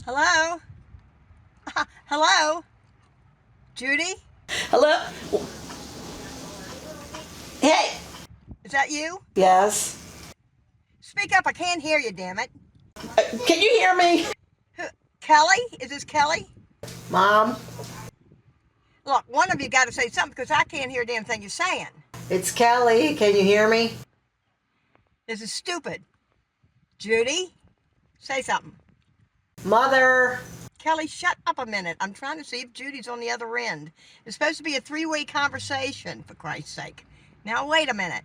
Hello? Hello? Judy? Hello? Hey! Is that you? Yes. Speak up, I can't hear you, damn it. Can you hear me? Kelly? Is this Kelly? Mom? Look, one of you got to say something because I can't hear a damn thing you're saying. It's Kelly. Can you hear me? This is stupid. Judy? Say something. Mother? Kelly, shut up a minute. I'm trying to see if Judy's on the other end. It's supposed to be a three-way conversation, for Christ's sake. Now, wait a minute.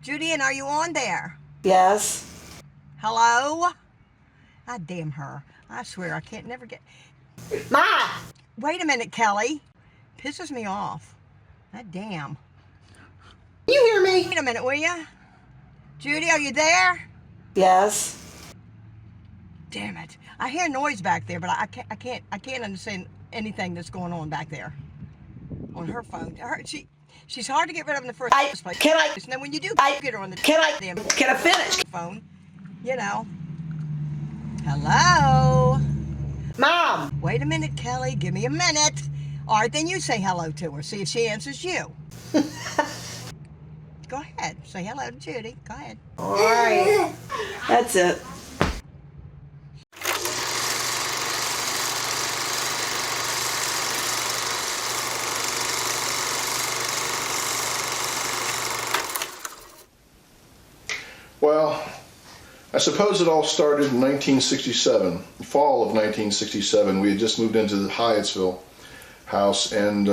Judy, and are you on there? Yes. Hello? God damn her. I swear, I can't never get... Ma! Wait a minute, Kelly. Pisses me off. God damn. Can you hear me? Wait a minute, will ya? Judy, are you there? Yes. Damn it. I hear noise back there, but I can't understand anything that's going on back there. On her phone. She's hard to get rid of in the first place. And then when you do get her on the Can I finish? phone, you know. Hello? Mom! Wait a minute, Kelly. Give me a minute. All right, then you say hello to her. See if she answers you. Go ahead. Say hello to Judy. Go ahead. All right. That's it. Well, I suppose it all started in 1967, fall of 1967. We had just moved into the Hyattsville house, and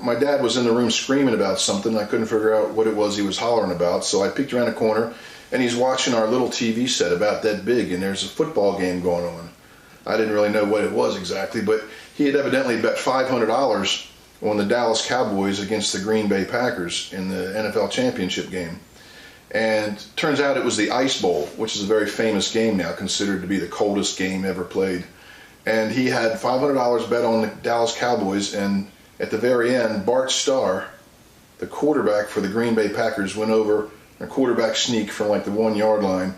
my dad was in the room screaming about something. I couldn't figure out what it was he was hollering about, so I peeked around the corner, and he's watching our little TV set about that big, and there's a football game going on. I didn't really know what it was exactly, but he had evidently bet $500 on the Dallas Cowboys against the Green Bay Packers in the NFL championship game. And turns out it was the Ice Bowl, which is a very famous game now, considered to be the coldest game ever played. And he had $500 bet on the Dallas Cowboys, and at the very end, Bart Starr, the quarterback for the Green Bay Packers, went over a quarterback sneak from like the 1 yard line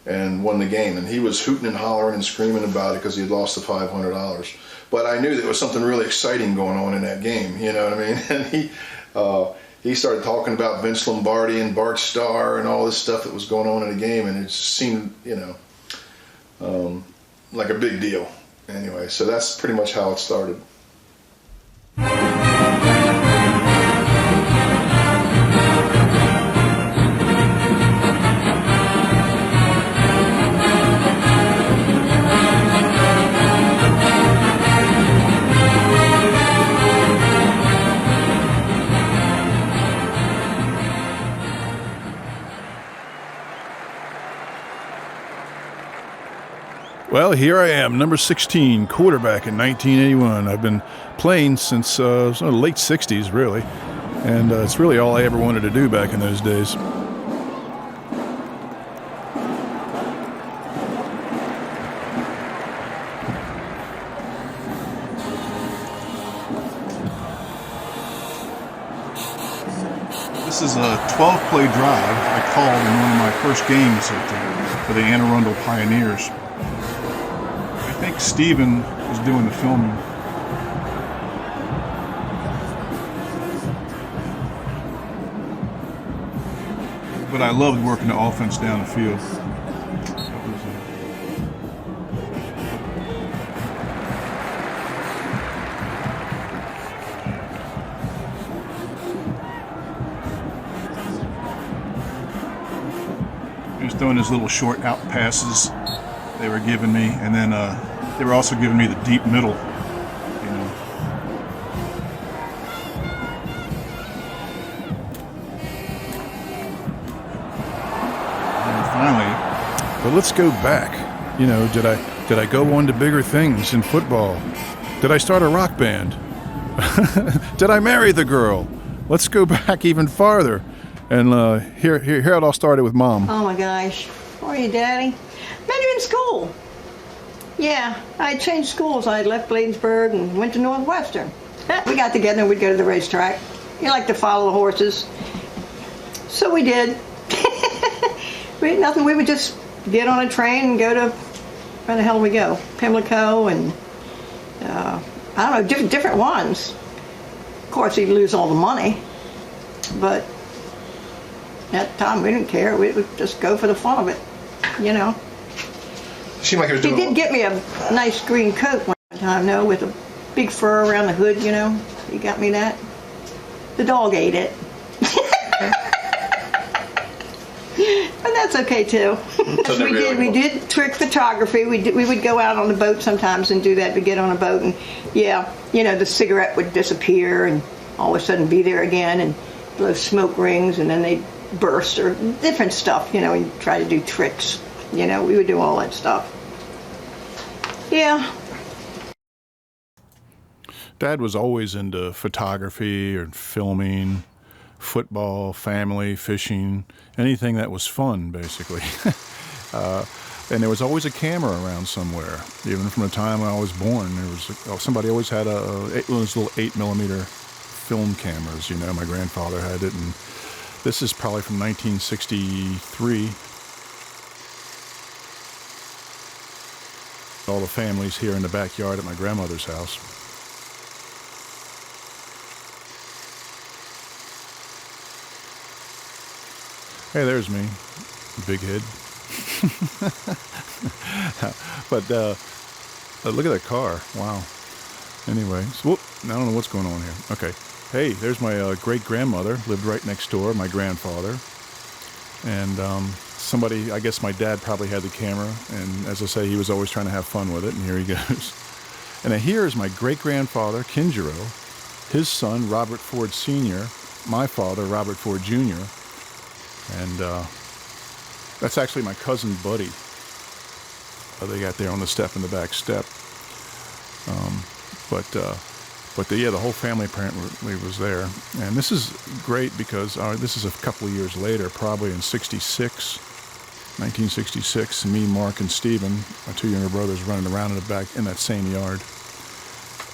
and won the game. And he was hooting and hollering and screaming about it because he had lost the $500. But I knew there was something really exciting going on in that game, you know what I mean? And he started talking about Vince Lombardi and Bart Starr and all this stuff that was going on in the game, and it just seemed, like a big deal. Anyway, so that's pretty much how it started. Well, here I am, number 16, quarterback in 1981. I've been playing since the late 60s, really, and it's really all I ever wanted to do back in those days. This is a 12-play drive I called in one of my first games for the Anne Arundel Pioneers. I think Steven was doing the filming. But I loved working the offense down the field. Just throwing those little short out passes they were giving me, and then they were also giving me the deep middle, And finally, but let's go back. Did I go on to bigger things in football? Did I start a rock band? Did I marry the girl? Let's go back even farther. And here it all started with Mom. Oh my gosh. How are you, Daddy? Met you in school. Yeah, I changed schools. I left Bladensburg and went to Northwestern. We got together and we'd go to the racetrack. You like to follow the horses. So we did. Nothing. We would just get on a train and go to Where the hell we go? Pimlico and I don't know, different ones. Of course, you'd lose all the money, but at the time we didn't care. We would just go for the fun of it, you know. Seemed like it was He doing did get me a nice green coat one time, though, with a big fur around the hood, you know. He got me that. The dog ate it. But that's okay too. So we did trick photography. We would go out on the boat sometimes and do that. We'd get on a boat and yeah, you know, the cigarette would disappear and all of a sudden be there again and blow smoke rings and then they'd burst or different stuff, you know, and try to do tricks. You know, we would do all that stuff. Yeah. Dad was always into photography or filming, football, family, fishing, anything that was fun, basically. And there was always a camera around somewhere. Even from the time I was born, there was somebody always had one of those little 8mm film cameras. You know, my grandfather had it, and this is probably from 1963. All the families here in the backyard at my grandmother's house. Hey, there's me, big head. But look at that car. Wow. Anyway, so, I don't know what's going on here. Okay. Hey, there's my great-grandmother, lived right next door, my grandfather. And somebody, I guess my dad probably had the camera, and as I say, he was always trying to have fun with it, and here he goes. And here is my great-grandfather, Kinjiro, his son, Robert Ford Sr., my father, Robert Ford Jr., and that's actually my cousin Buddy. They got there on the step in the back step. But the whole family apparently was there. And this is great because this is a couple of years later, probably in 1966. Me, Mark, and Stephen, my two younger brothers, running around in the back in that same yard.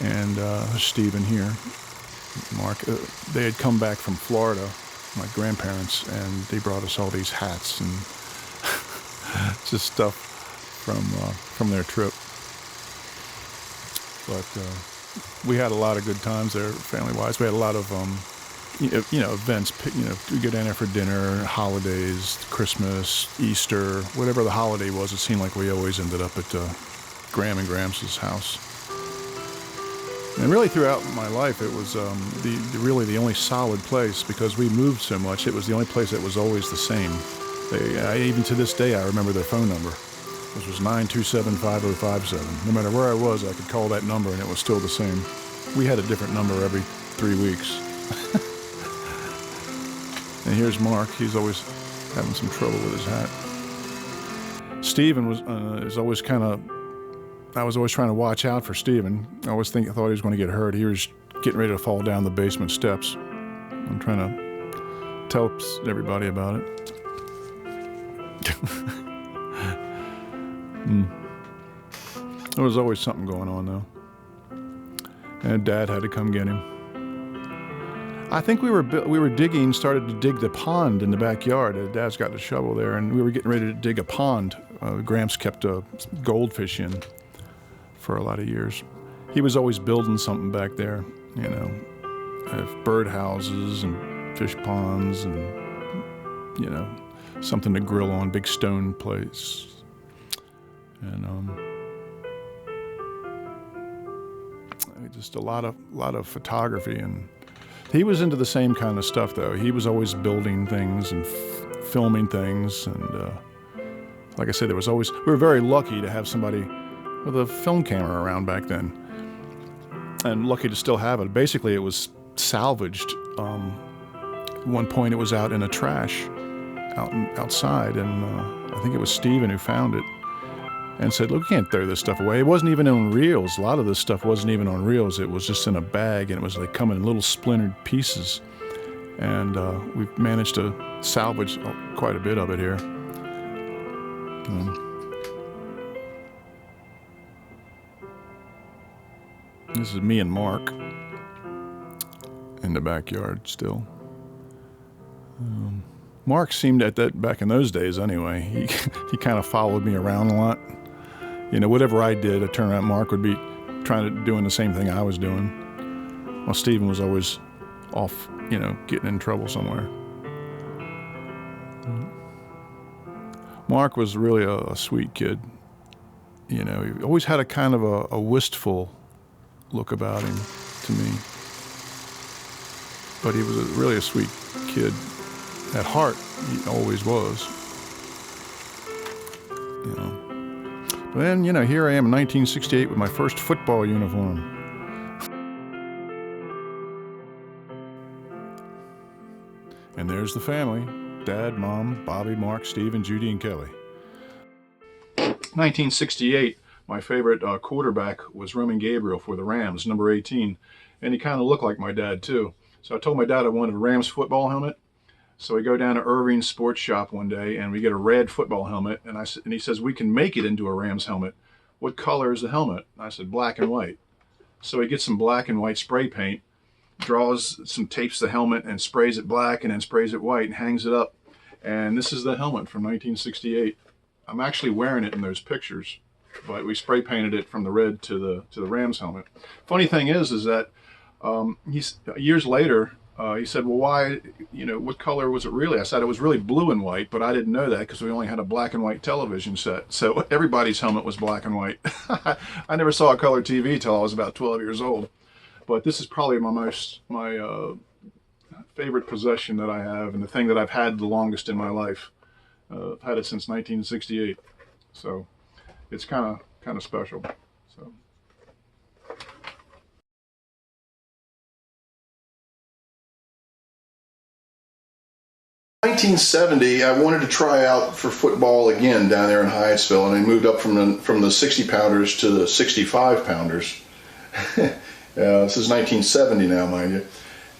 And Stephen here, Mark, they had come back from Florida, my grandparents, and they brought us all these hats and just stuff from their trip. But we had a lot of good times there, family-wise. We had a lot of events. You know, we go down there for dinner, holidays, Christmas, Easter, whatever the holiday was. It seemed like we always ended up at Graham and Gramps' house. And really throughout my life, it was really the only solid place, because we moved so much. It was the only place that was always the same. Even to this day, I remember their phone number, which was 927-5057. No matter where I was, I could call that number, and it was still the same. We had a different number every 3 weeks. And here's Mark. He's always having some trouble with his hat. Stephen is always kind of... I was always trying to watch out for Stephen. I always thought he was going to get hurt. He was getting ready to fall down the basement steps. I'm trying to tell everybody about it. There was always something going on, though. And Dad had to come get him. I think we were started to dig the pond in the backyard. Dad's got the shovel there, and we were getting ready to dig a pond. Gramps kept goldfish in for a lot of years. He was always building something back there, you know, bird houses and fish ponds and, you know, something to grill on, big stone place. And just a lot of photography. And he was into the same kind of stuff, though. He was always building things and filming things. And like I said, we were very lucky to have somebody with a film camera around back then, and lucky to still have it. Basically, it was salvaged. At one point, it was out in a trash outside, and I think it was Stephen who found it and said, "Look, we can't throw this stuff away." It wasn't even on reels. A lot of this stuff wasn't even on reels. It was just in a bag, and it was like coming in little splintered pieces. And we've managed to salvage quite a bit of it here. This is me and Mark in the backyard still. Mark seemed back in those days anyway. He kind of followed me around a lot. You know, whatever I did, it turned out Mark would be doing the same thing I was doing, while Stephen was always off, you know, getting in trouble somewhere. Mark was really a sweet kid. You know, he always had a kind of a wistful look about him to me. But he was really a sweet kid. At heart, he always was. You know. But then, you know, here I am in 1968 with my first football uniform. And there's the family. Dad, Mom, Bobby, Mark, Steve, and Judy and Kelly. 1968, my favorite quarterback was Roman Gabriel for the Rams, number 18. And he kind of looked like my dad, too. So I told my dad I wanted a Rams football helmet. So we go down to Irving's sports shop one day, and we get a red football helmet. And he says, we can make it into a Rams helmet. What color is the helmet? And I said, black and white. So he gets some black and white spray paint, draws some tapes the helmet, and sprays it black, and then sprays it white, and hangs it up. And this is the helmet from 1968. I'm actually wearing it in those pictures, but we spray painted it from the red to the Rams helmet. Funny thing is that years later, he said, well, why, you know, what color was it really? I said it was really blue and white, but I didn't know that because we only had a black and white television set. So everybody's helmet was black and white. I never saw a color TV till I was about 12 years old. But this is probably my favorite possession that I have, and the thing that I've had the longest in my life. I've had it since 1968, so it's kind of special. So. In 1970, I wanted to try out for football again down there in Hyattsville, and I moved up from the 60-pounders to the 65-pounders. This is 1970 now, mind you.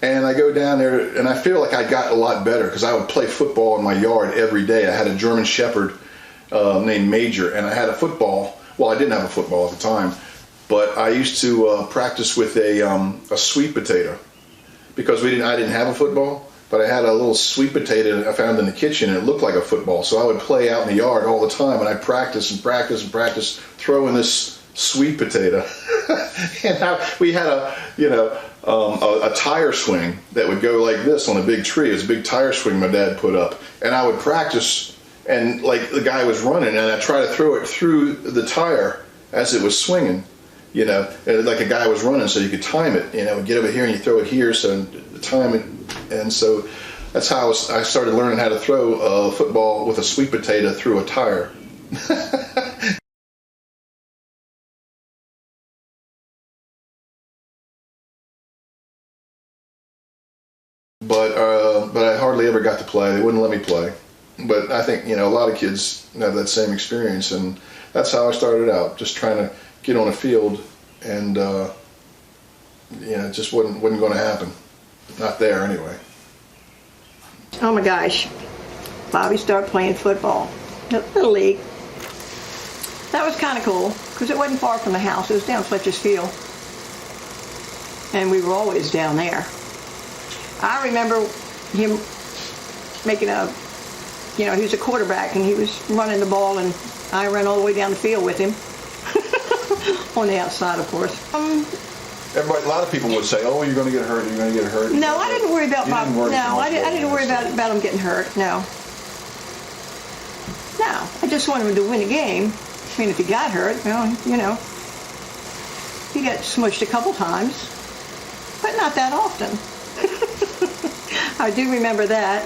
And I go down there, and I feel like I got a lot better because I would play football in my yard every day. I had a German Shepherd named Major, and I had a football. Well, I didn't have a football at the time, but I used to practice with a sweet potato because I didn't have a football, but I had a little sweet potato I found in the kitchen, and it looked like a football. So I would play out in the yard all the time, and I'd practice and practice and practice throwing this sweet potato. And we had a tire swing that would go like this on a big tree. It was a big tire swing my dad put up, and I would practice, and like the guy was running, and I'd try to throw it through the tire as it was swinging, you know, and like a guy was running, so you could time it, you know, get over here and you throw it here, so the time it, and so that's how I started learning how to throw a football with a sweet potato through a tire. But I hardly ever got to play. They wouldn't let me play. But I think, you know, a lot of kids have that same experience, and that's how I started out, just trying to get on a field, and you know, it just wasn't going to happen. Not there anyway. Oh my gosh, Bobby started playing football, Little League. That was kind of cool because it wasn't far from the house. It was down Fletcher's Field, and we were always down there. I remember him making you know, he was a quarterback, and he was running the ball, and I ran all the way down the field with him. On the outside, of course. Everybody, a lot of people would say, "Oh, you're going to get hurt. You're going to get hurt." No, I didn't worry about Bob. No, I didn't worry about him getting hurt. No. No, I just wanted him to win a game. I mean, if he got hurt, well, you know, he got smushed a couple times, but not that often. I do remember that.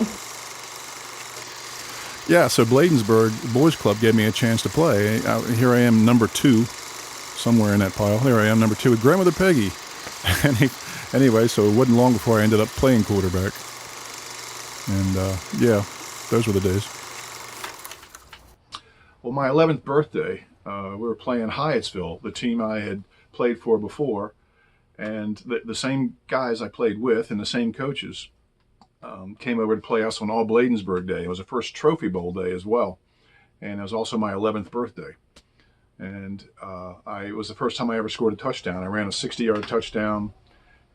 Yeah, so Bladensburg Boys Club gave me a chance to play. Here I am, number 2, somewhere in that pile. There I am, number 2 with Grandmother Peggy. Anyway, so it wasn't long before I ended up playing quarterback. And yeah, those were the days. Well, my 11th birthday, we were playing Hyattsville, the team I had played for before, and the same guys I played with and the same coaches came over to play us on All Bladensburg Day. It was the first Trophy Bowl day as well, and it was also my 11th birthday. And it was the first time I ever scored a touchdown. I ran a 60-yard touchdown,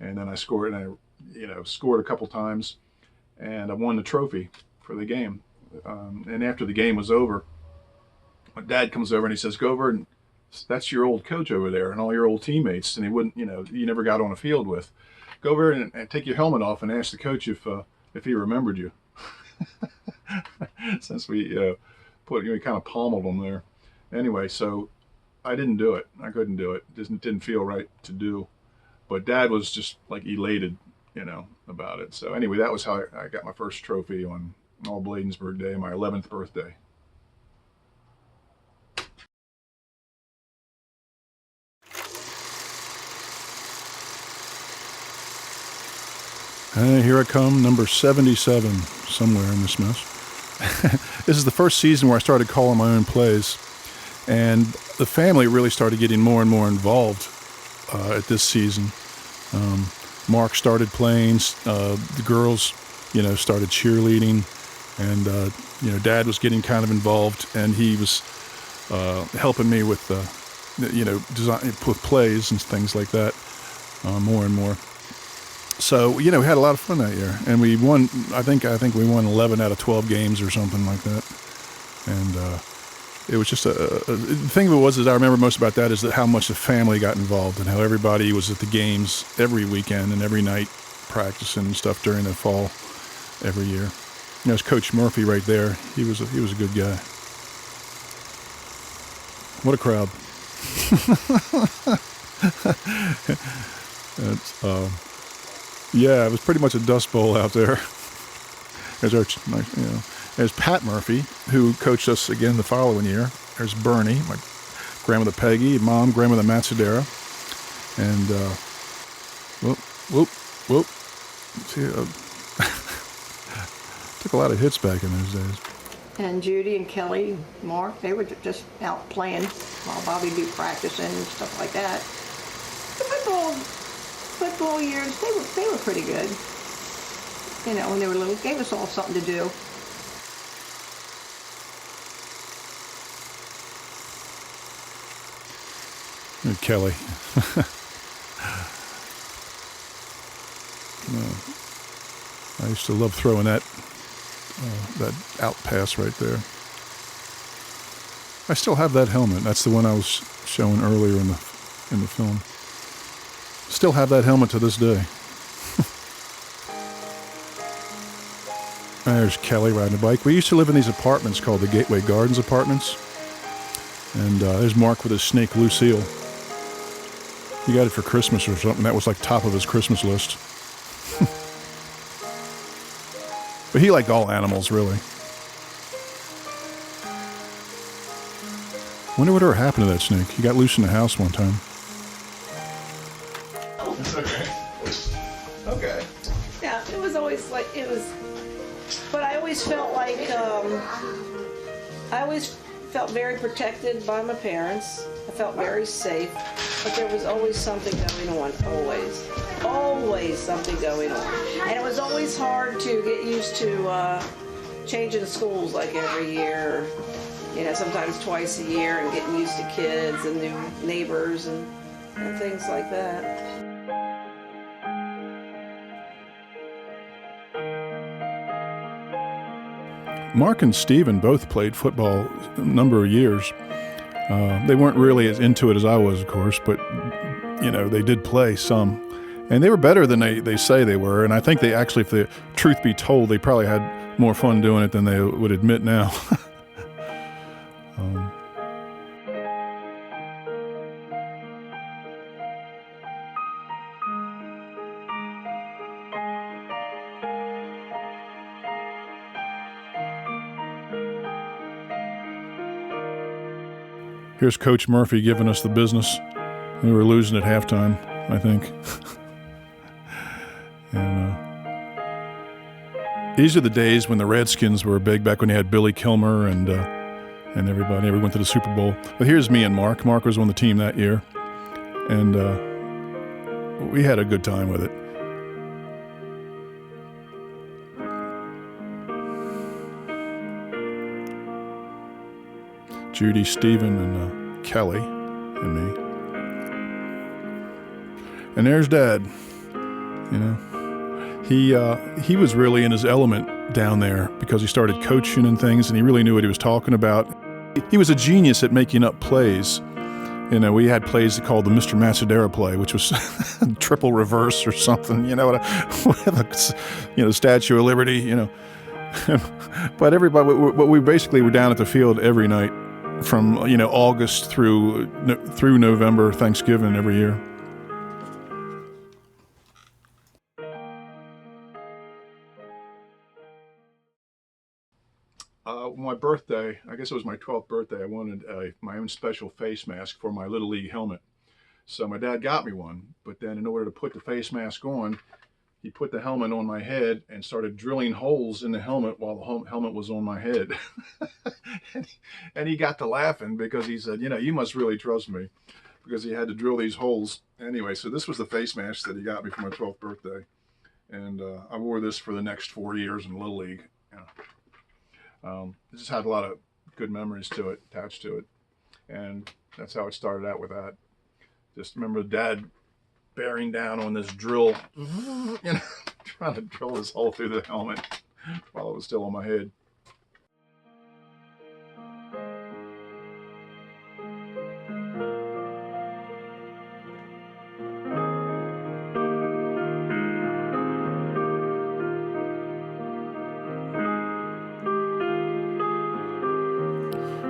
and then I scored, and I scored a couple times, and I won the trophy for the game. And after the game was over, my dad comes over and he says, "Go over and That's your old coach over there and all your old teammates, and he wouldn't, you never got on a field with. Go over and take your helmet off and ask the coach if he remembered you. Since we we kind of pommeled him there. Anyway, so I didn't do it. I couldn't do it. Didn't feel right to do. But Dad was just like elated, about it. So anyway, that was how I got my first trophy on All Bladensburg Day, my 11th birthday. Here I come, number 77, somewhere in this mess. This is the first season where I started calling my own plays, and the family really started getting more and more involved at this season. Mark started playing, the girls, started cheerleading, and, Dad was getting kind of involved, and he was helping me with, design, with plays and things like that, more and more. So, we had a lot of fun that year, and we won, I think we won 11 out of 12 games or something like that. And it was just the thing of it was, I remember most about that is that how much the family got involved and how everybody was at the games every weekend and every night practicing and stuff during the fall every year. It's Coach Murphy right there. He was a good guy. What a crowd. Yeah, it was pretty much a dust bowl out there. There's Pat Murphy, who coached us again the following year. There's Bernie, my grandmother Peggy, Mom, grandmother Matsudaira, and whoop. See, took a lot of hits back in those days. And Judy and Kelly, Mark, they were just out playing while Bobby be practicing and stuff like that. The football years, they were pretty good. When they were little, gave us all something to do. And Kelly. I used to love throwing that out pass right there. I still have that helmet. That's the one I was showing earlier in the film. Still have that helmet to this day. There's Kelly riding a bike. We used to live in these apartments called the Gateway Gardens apartments. And there's Mark with his snake Lucille. He got it for Christmas or something. That was like top of his Christmas list. But he liked all animals, really. Wonder what ever happened to that snake. He got loose in the house one time. It's okay. Okay. Yeah, it was always but I always felt like, I always felt very protected by my parents. I felt very safe, but there was always something going on, always something going on. And it was always hard to get used to changing schools like every year, sometimes twice a year, and getting used to kids and new neighbors and things like that. Mark and Steven both played football a number of years. They weren't really as into it as I was, of course, but, they did play some. And they were better than they say they were. And I think they actually, if the truth be told, they probably had more fun doing it than they would admit now. Here's Coach Murphy giving us the business. We were losing at halftime, I think. And these are the days when the Redskins were big, back when they had Billy Kilmer and everybody. We went to the Super Bowl. But here's me and Mark. Mark was on the team that year. And we had a good time with it. Judy, Steven, and Kelly, and me. And there's Dad. He was really in his element down there because he started coaching and things, and he really knew what he was talking about. He was a genius at making up plays. You know, we had plays called the Mr. Matsudaira play, which was triple reverse or something, you know, with a Statue of Liberty, you know. But we basically were down at the field every night from, you know, August through November, Thanksgiving every year. My birthday, I guess it was my 12th birthday, I wanted my own special face mask for my Little League helmet. So my dad got me one, but then in order to put the face mask on, he put the helmet on my head and started drilling holes in the helmet while the helmet was on my head. and he got to laughing because he said, you know, you must really trust me, because he had to drill these holes. Anyway, so this was the face mask that he got me for my 12th birthday. And I wore this for the next 4 years in Little League. You know. It just had a lot of good memories to it, attached to it. And that's how it started out with that. Just remember Dad bearing down on this drill, you know, trying to drill this hole through the helmet while it was still on my head.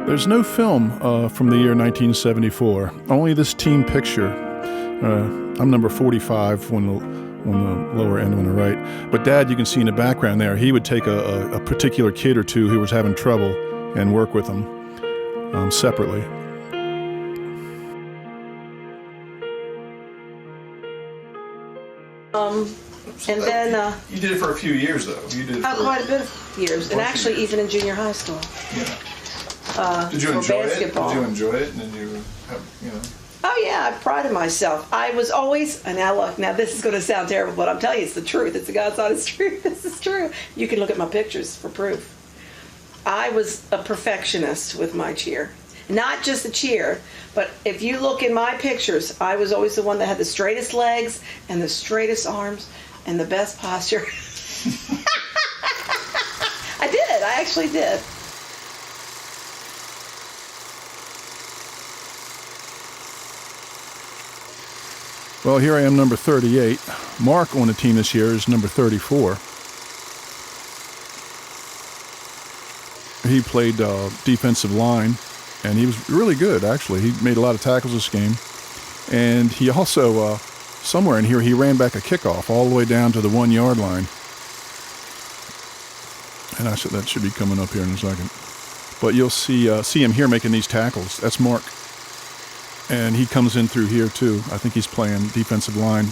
There's no film from the year 1974, only this team picture. I'm number 45 on the lower end on the right. But Dad, you can see in the background there, he would take a particular kid or two who was having trouble and work with them separately. And then you did it for a few years, though. You did it for quite a bit of years, and actually even in junior high school. Yeah. Did you enjoy basketball. it? Did you enjoy it? And then you know. Oh yeah, I prided myself. I was always, and now this is going to sound terrible, but I'm telling you, it's the truth. It's the God's honest truth. This is true. You can look at my pictures for proof. I was a perfectionist with my cheer. Not just the cheer, but if you look in my pictures, I was always the one that had the straightest legs and the straightest arms and the best posture. I did. I actually did. Well, here I am, number 38. Mark on the team this year is number 34. He played defensive line, and he was really good, actually. He made a lot of tackles this game. And he also, somewhere in here, he ran back a kickoff all the way down to the 1 yard line. And I said that should be coming up here in a second. But you'll see him here making these tackles. That's Mark. And he comes in through here, too. I think he's playing defensive line.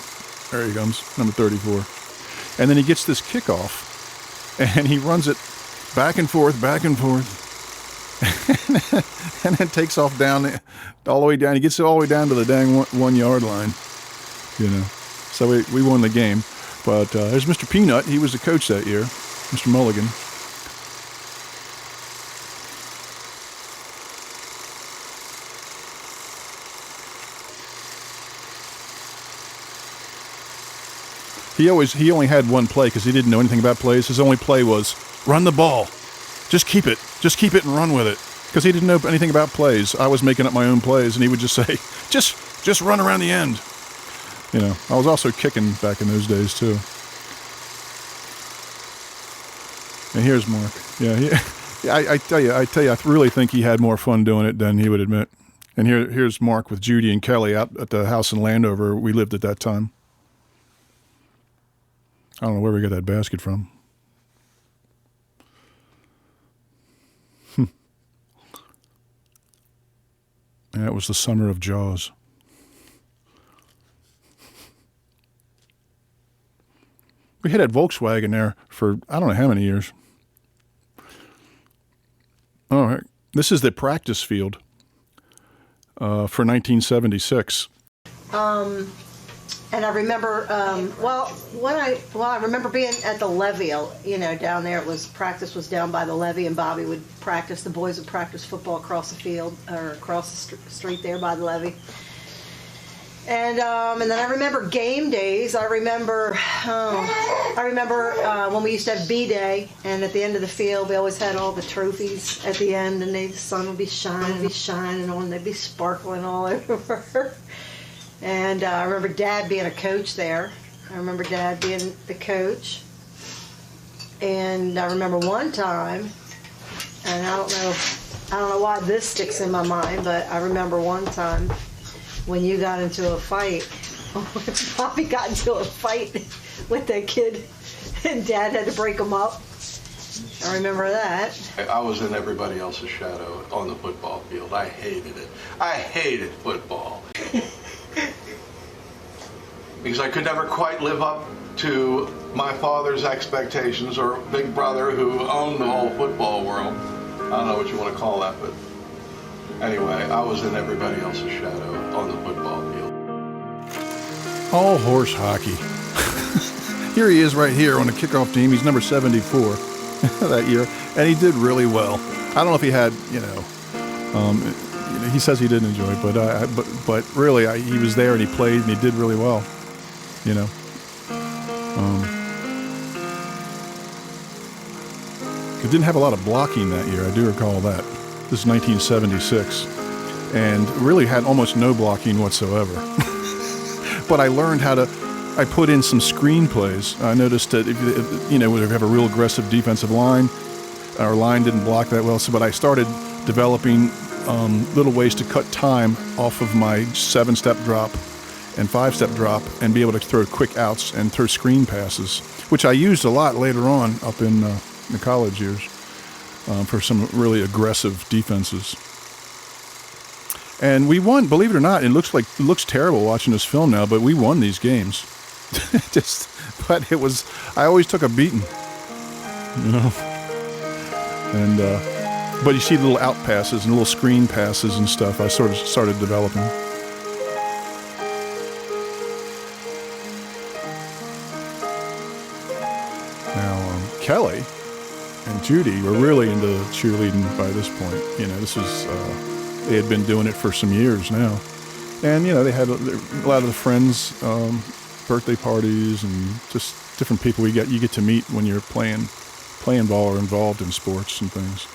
There he comes, number 34. And then he gets this kickoff, and he runs it back and forth, and then takes off all the way down. He gets it all the way down to the dang 1 yard line, you know. So we won the game. But there's Mr. Peanut. He was the coach that year, Mr. Mulligan. He only had one play because he didn't know anything about plays. His only play was run the ball. Just keep it and run with it. Because he didn't know anything about plays. I was making up my own plays, and he would just say, just run around the end. You know, I was also kicking back in those days too. And here's Mark. Yeah, I tell you, I really think he had more fun doing it than he would admit. And here's Mark with Judy and Kelly out at the house in Landover. We lived at that time. I don't know where we got that basket from. That was the summer of Jaws. We had that Volkswagen there for I don't know how many years. All right. This is the practice field for 1976. And I remember, I remember being at the levee, you know, down there. Practice was down by the levee, and Bobby would practice. The boys would practice football across the field or across the street there by the levee. And then I remember game days. I remember when we used to have B-Day, and at the end of the field, we always had all the trophies at the end, and the sun would be shining on, they'd be sparkling all over. And I remember Dad being a coach there. I remember Dad being the coach. And I remember one time, and I don't know why this sticks in my mind, but I remember one time when you got into a fight. Bobby got into a fight with that kid, and Dad had to break him up. I remember that. I was in everybody else's shadow on the football field. I hated it. I hated football. Because I could never quite live up to my father's expectations, or big brother who owned the whole football world. I don't know what you want to call that, but anyway, I was in everybody else's shadow on the football field. All horse hockey. Here he is right here on the kickoff team. He's number 74 that year, and he did really well. I don't know if he had, he says he didn't enjoy it, but really, he was there and he played and he did really well, It didn't have a lot of blocking that year. I do recall that. This is 1976, and really had almost no blocking whatsoever. But I learned I put in some screenplays. I noticed that if you have a real aggressive defensive line, our line didn't block that well. But I started developing little ways to cut time off of my 7-step drop and 5-step drop, and be able to throw quick outs and throw screen passes, which I used a lot later on up in the college years for some really aggressive defenses. And we won, believe it or not. It looks terrible watching this film now, but we won these games. I always took a beating, And but you see little out passes and little screen passes and stuff. I sort of started developing. Now Kelly and Judy were really into cheerleading by this point. This was they had been doing it for some years now, and they had a lot of the friends, birthday parties, and just different people you get to meet when you're playing ball or involved in sports and things.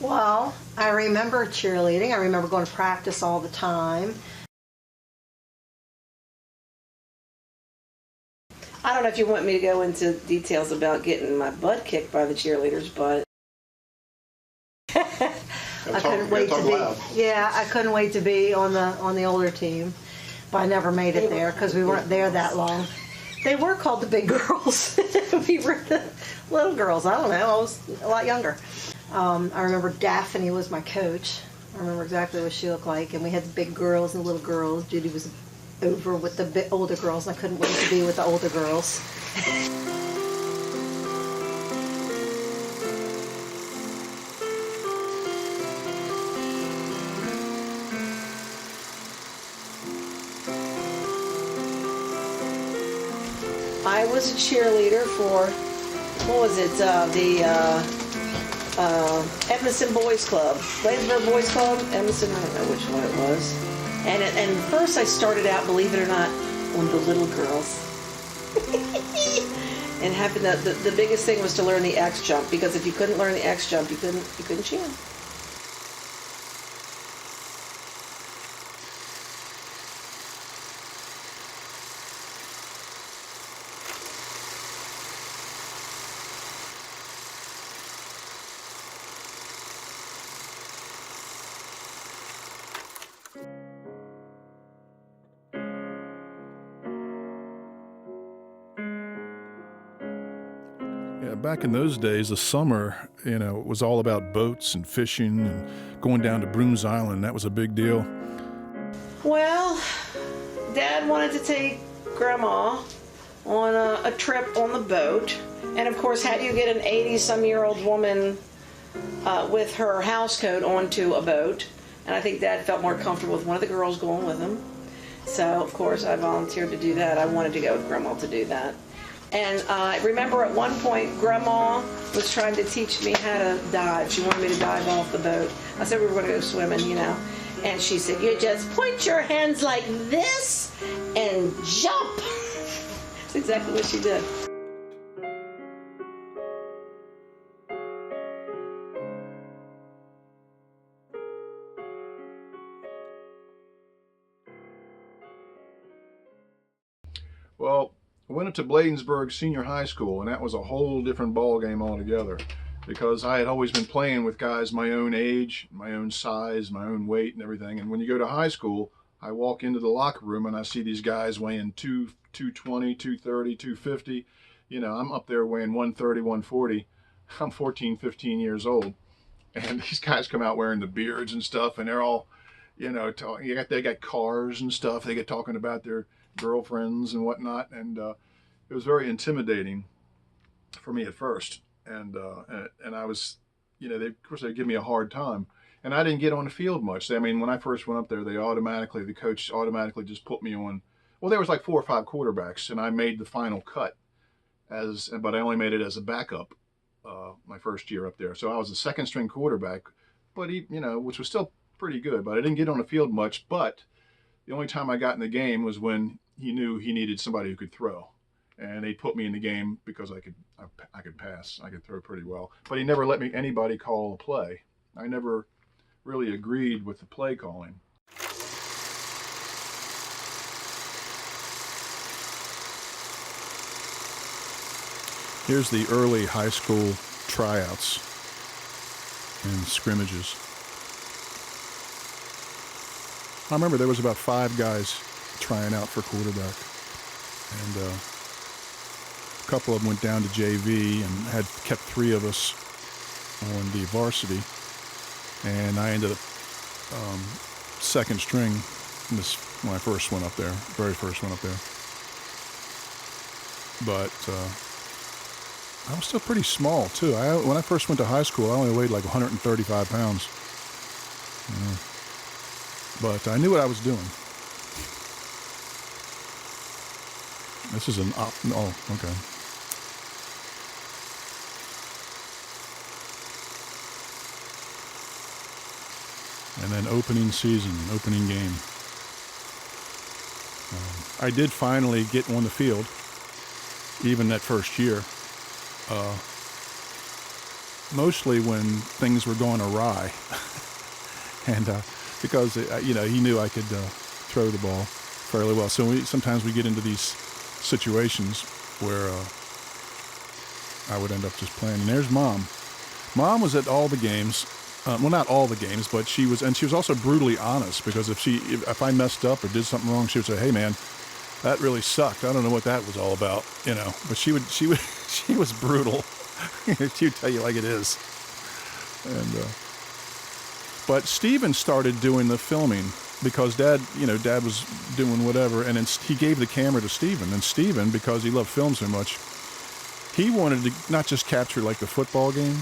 Well, I remember cheerleading. I remember going to practice all the time. I don't know if you want me to go into details about getting my butt kicked by the cheerleaders, but I couldn't wait to be. Yeah, I couldn't wait to be on the older team, but I never made it there because we weren't there that long. They were called the big girls. We were the little girls. I don't know. I was a lot younger. I remember Daphne was my coach. I remember exactly what she looked like, and we had the big girls and the little girls. Judy was over with the older girls. I couldn't wait to be with the older girls. I was a cheerleader for, Edmondson Boys Club. Bladensburg Boys Club, Edmondson, I don't know which one it was. And first I started out, believe it or not, on the little girls. And happened that the biggest thing was to learn the X jump, because if you couldn't learn the X jump, you couldn't cheer. Back in those days, the summer, it was all about boats and fishing and going down to Brooms Island. That was a big deal. Well, Dad wanted to take Grandma on a trip on the boat. And of course, how do you get an 80-some-year-old woman with her house coat onto a boat? And I think Dad felt more comfortable with one of the girls going with him. So, of course, I volunteered to do that. I wanted to go with Grandma to do that. And I remember at one point, Grandma was trying to teach me how to dive. She wanted me to dive off the boat. I said we were going to go swimming, And she said, you just point your hands like this and jump. That's exactly what she did. Well, I went up to Bladensburg Senior High School, and that was a whole different ball game altogether, because I had always been playing with guys my own age, my own size, my own weight and everything. And when you go to high school, I walk into the locker room and I see these guys weighing 220, 230, 250. You know, I'm up there weighing 130, 140. I'm 14, 15 years old. And these guys come out wearing the beards and stuff, and they're all, you know, they got cars and stuff. They get talking about their girlfriends and whatnot, and it was very intimidating for me at first. And I was, you know, of course they give me a hard time, and I didn't get on the field much. I mean, when I first went up there, the coach automatically just put me on. Well, there was like 4 or 5 quarterbacks, and I made the final cut but I only made it as a backup my first year up there. So I was a second string quarterback, but which was still pretty good. But I didn't get on the field much. But the only time I got in the game was when he knew he needed somebody who could throw, and they put me in the game because I could pass, I could throw pretty well. But he never let anybody call a play. I never really agreed with the play calling. Here's the early high school tryouts and scrimmages. I remember there was about 5 guys trying out for quarterback, and a couple of them went down to JV and had kept 3 of us on the varsity, and I ended up second string when I first went up there, very first went up there. But I was still pretty small too. When I first went to high school, I only weighed like 135 pounds. But I knew what I was doing. This is oh, okay. And then opening game. I did finally get on the field, even that first year. Mostly when things were going awry. And because he knew I could throw the ball fairly well. So sometimes we get into these situations where I would end up just playing. And there's Mom. Mom was at all the games. Well, not all the games, but she was also brutally honest, because if I messed up or did something wrong, she would say, "Hey, man, that really sucked. I don't know what that was all about," But she was brutal. She would tell you like it is. And but Steven started doing the filming because Dad was doing whatever, and then he gave the camera to Steven. And Steven, because he loved film so much, he wanted to not just capture like the football game.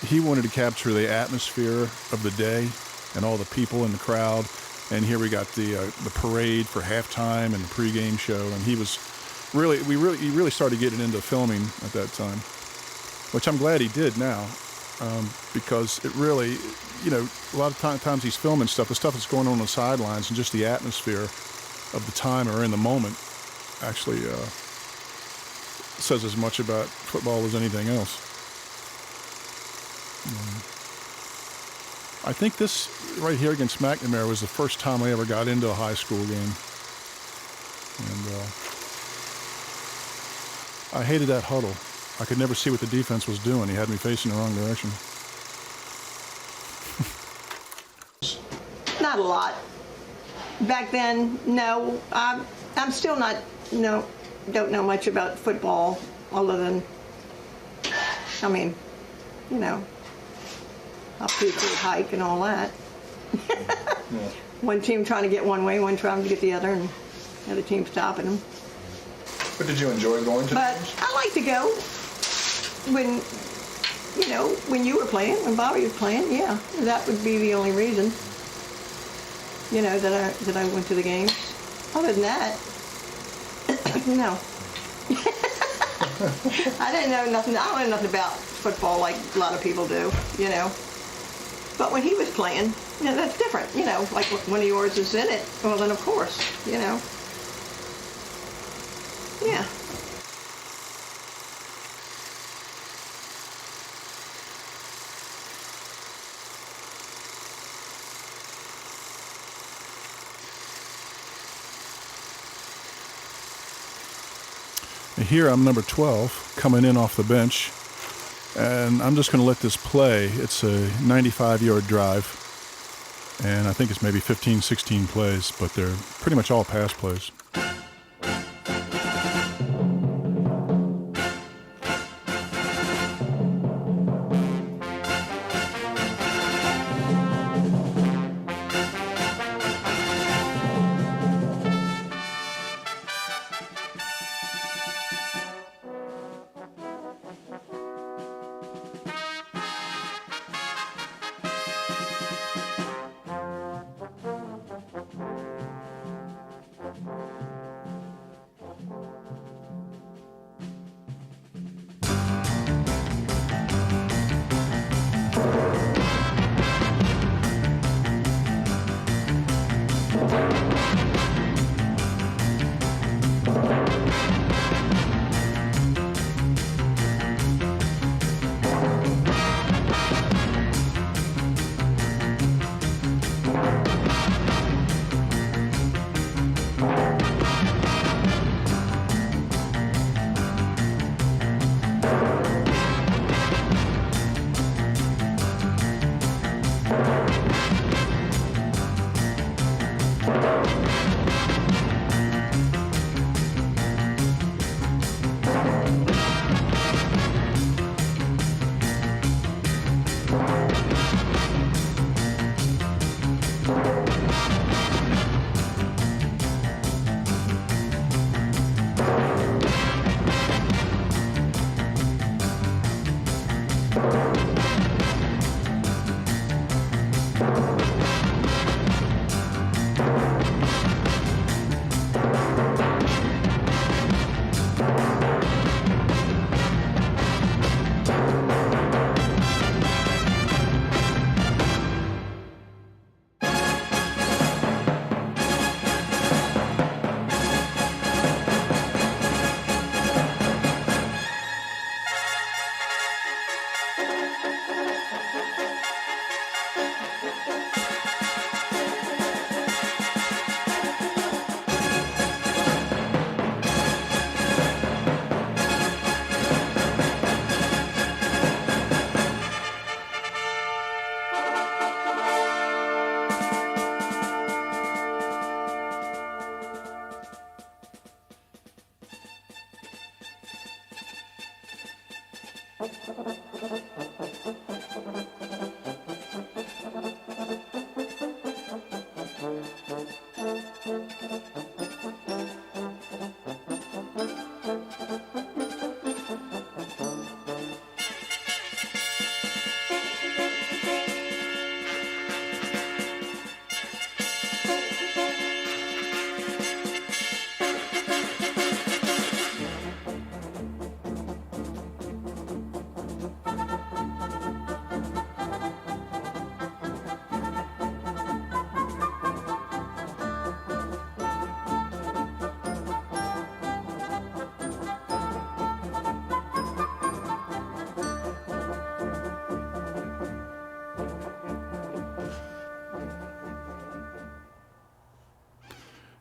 He wanted to capture the atmosphere of the day and all the people in the crowd. And here we got the parade for halftime and the pregame show. And he really started getting into filming at that time, which I'm glad he did now, because it really, a lot of times he's filming stuff, the stuff that's going on the sidelines, and just the atmosphere of the time or in the moment actually says as much about football as anything else. I think this right here against McNamara was the first time I ever got into a high school game. And I hated that huddle. I could never see what the defense was doing. He had me facing the wrong direction. Not a lot. Back then, no. I'm still not, don't know much about football other tan, up to hike and all that. Yeah. One team trying to get one way, one trying to get the other, and the other team stopping them. But did you enjoy going to But games? I like to go when you were playing, when Bobby was playing. Yeah, that would be the only reason. That I went to the games. Other than that, no. I didn't know nothing. I don't know nothing about football like a lot of people do. But when he was playing, that's different, like one of yours is in it. Well, then of course, Yeah. Here I'm number 12, coming in off the bench, and I'm just going to let this play. It's a 95-yard drive, and I think it's maybe 15, 16 plays, but they're pretty much all pass plays.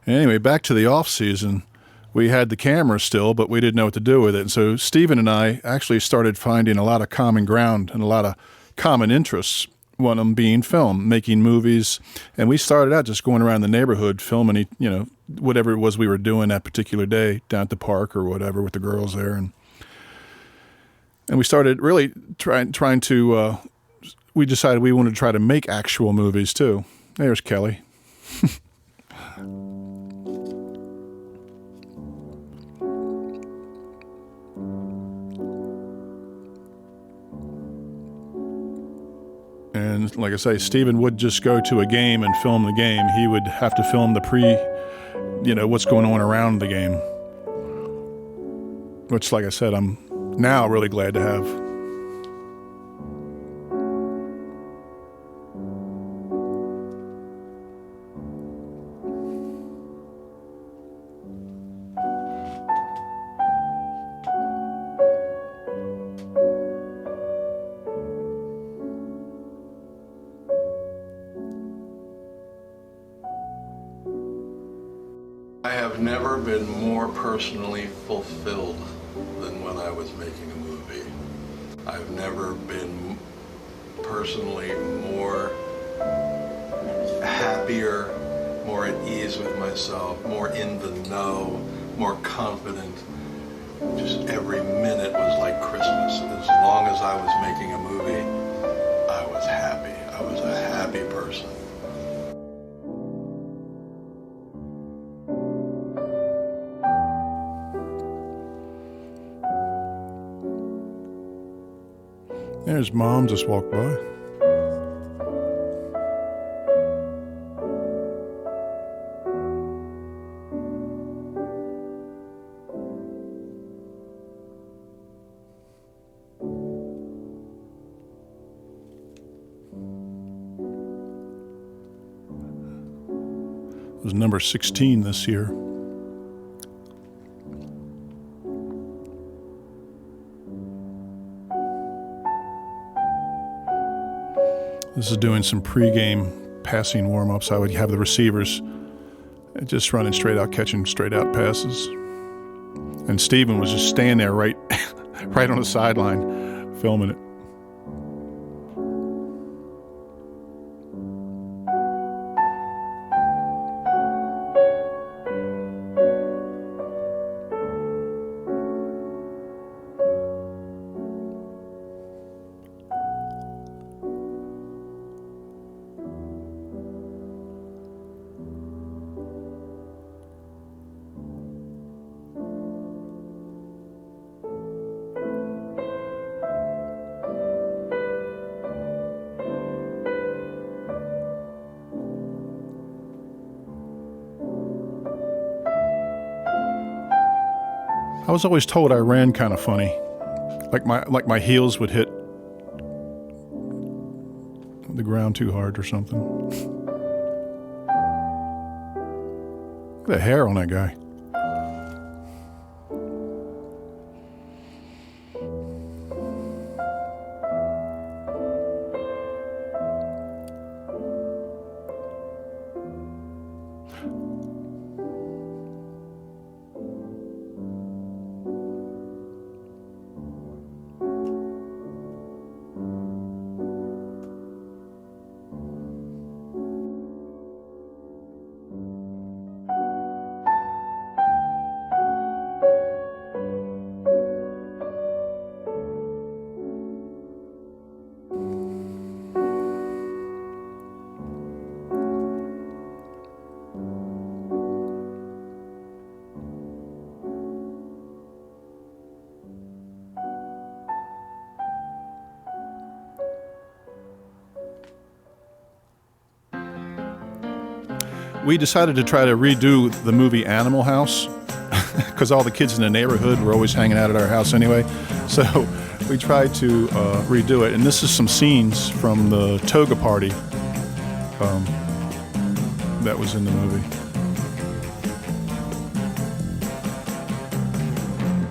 Anyway, back to the off season. We had the camera still, but we didn't know what to do with it. And so Stephen and I actually started finding a lot of common ground and a lot of common interests. One of them being film, making movies. And we started out just going around the neighborhood filming, whatever it was we were doing that particular day down at the park or whatever with the girls there. And we started really trying to, we decided we wanted to try to make actual movies too. There's Kelly. And like I say, Stephen would just go to a game and film the game. He would have to film the what's going on around the game. Which, like I said, I'm now really glad to have. I have never been more personally fulfilled than when I was making a movie. I've never been personally more happier, more at ease with myself, more in the know, more confident. Just every minute was like Christmas. As long as I was making a movie, I was happy. I was a happy person. There's Mom just walked by. It was number 16 this year. This is doing some pregame passing warm-ups. I would have the receivers just running straight out, catching straight out passes. And Steven was just standing there right on the sideline, filming it. I was always told I ran kind of funny, like my heels would hit the ground too hard or something. Look at the hair on that guy. We decided to try to redo the movie Animal House because all the kids in the neighborhood were always hanging out at our house anyway. So we tried to redo it. And this is some scenes from the toga party that was in the movie.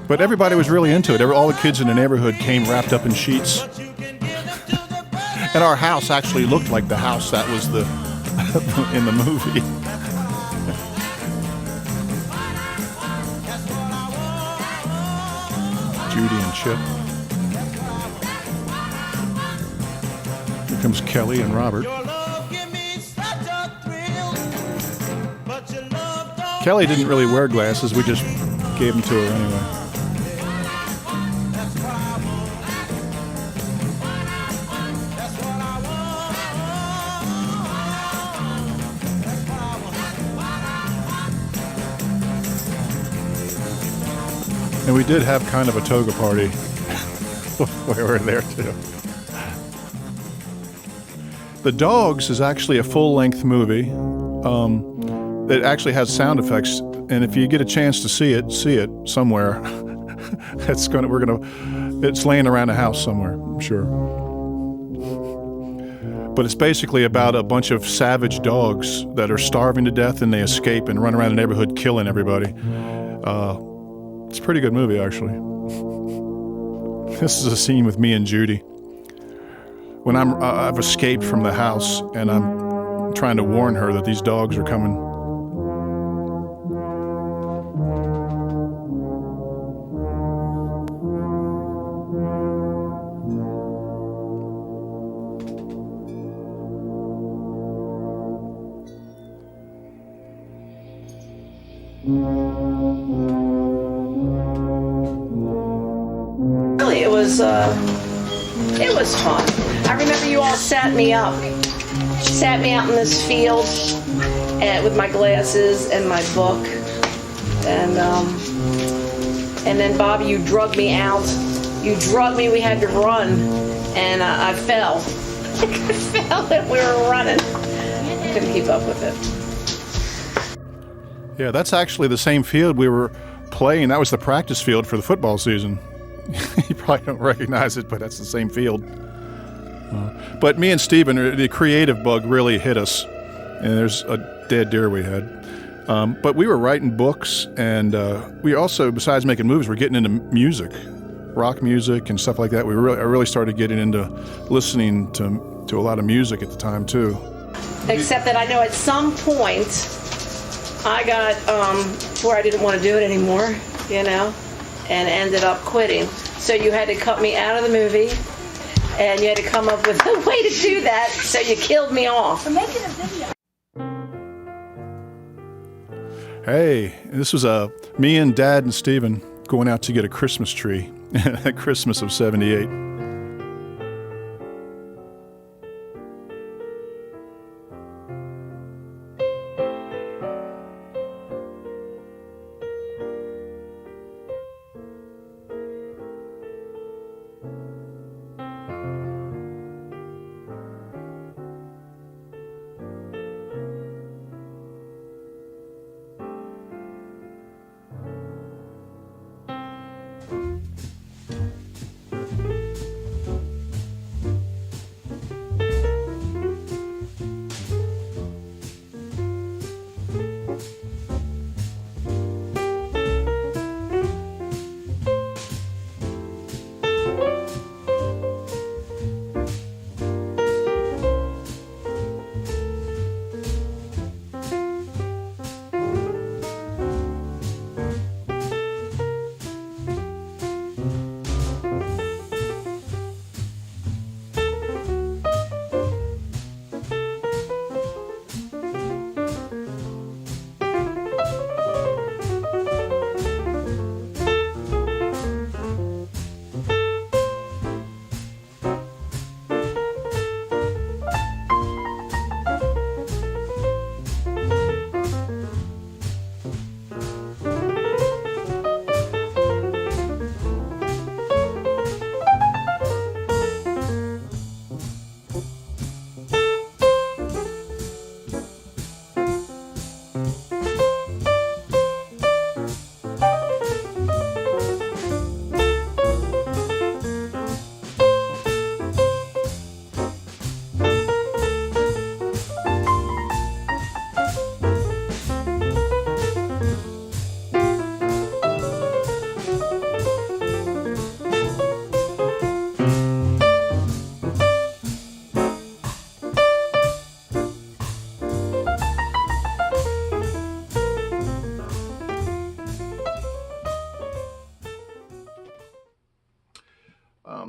But everybody was really into it. All the kids in the neighborhood came wrapped up in sheets. And our house actually looked like the house that was in the movie. Judy and Chip. Here comes Kelly and Robert. Kelly didn't really wear glasses. We just gave them to her anyway. And we did have kind of a toga party while we were there too. The Dogs is actually a full-length movie. It actually has sound effects, and if you get a chance to see it somewhere. It's laying around the house somewhere, I'm sure. But it's basically about a bunch of savage dogs that are starving to death, and they escape and run around the neighborhood killing everybody. It's a pretty good movie, actually. This is a scene with me and Judy. When I've escaped from the house and I'm trying to warn her that these dogs are coming. Really, it was fun. I remember you all sat me out in this field with my glasses and my book, and then Bobby, you drugged me out. You drugged me. We had to run, and I fell. I fell, and we were running. Couldn't keep up with it. Yeah, that's actually the same field we were playing. That was the practice field for the football season. You probably don't recognize it, but that's the same field. But me and Steven, the creative bug really hit us. And there's a dead deer we had. But we were writing books, and we also, besides making movies, we're getting into music, rock music and stuff like that. I really started getting into listening to a lot of music at the time, too. Except that I know at some point I got to where I didn't want to do it anymore, you know, and ended up quitting. So you had to cut me out of the movie, and you had to come up with a way to do that, so you killed me off. We're making a video. Hey, this was me and Dad and Steven going out to get a Christmas tree at Christmas of '78.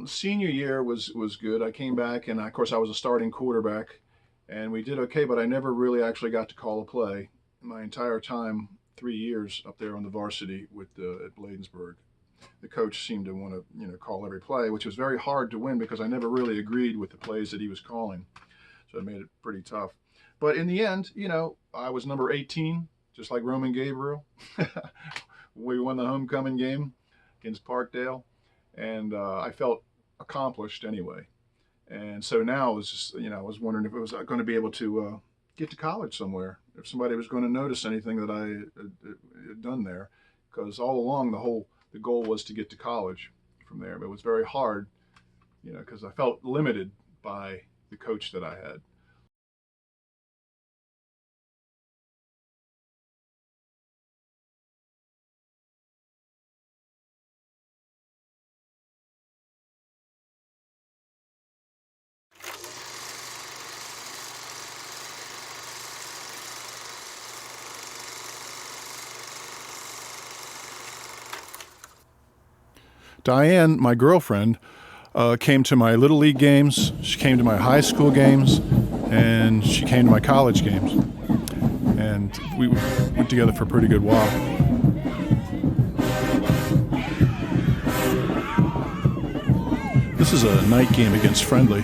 Senior year was good. I came back, and of course I was a starting quarterback, and we did okay, but I never really actually got to call a play my entire time, 3 years up there on the varsity at Bladensburg. The coach seemed to want to call every play, which was very hard to win because I never really agreed with the plays that he was calling, so it made it pretty tough. But in the end, I was number 18, just like Roman Gabriel. We won the homecoming game against Parkdale, and I felt accomplished anyway. And so now I was just, I was wondering if I was going to be able to get to college somewhere, if somebody was going to notice anything that I had done there, because all along the goal was to get to college from there. But it was very hard, because I felt limited by the coach that I had. Diane, my girlfriend, came to my Little League games, she came to my high school games, and she came to my college games. and we went together for a pretty good while. This is a night game against Friendly.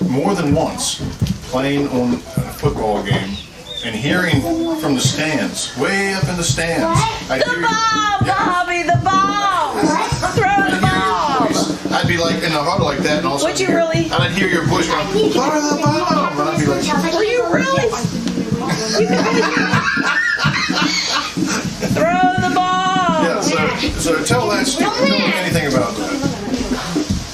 More than once playing on a football game and hearing from the stands, way up in the stands. The ball, Bobby, the ball! Throw the ball! I'd be like in the huddle like that, and also would you really? And I'd hear your voice going, throw the ball! And I'd be like, were you really? You could really throw the ball! Yeah, so tell that story. Tell me anything about that.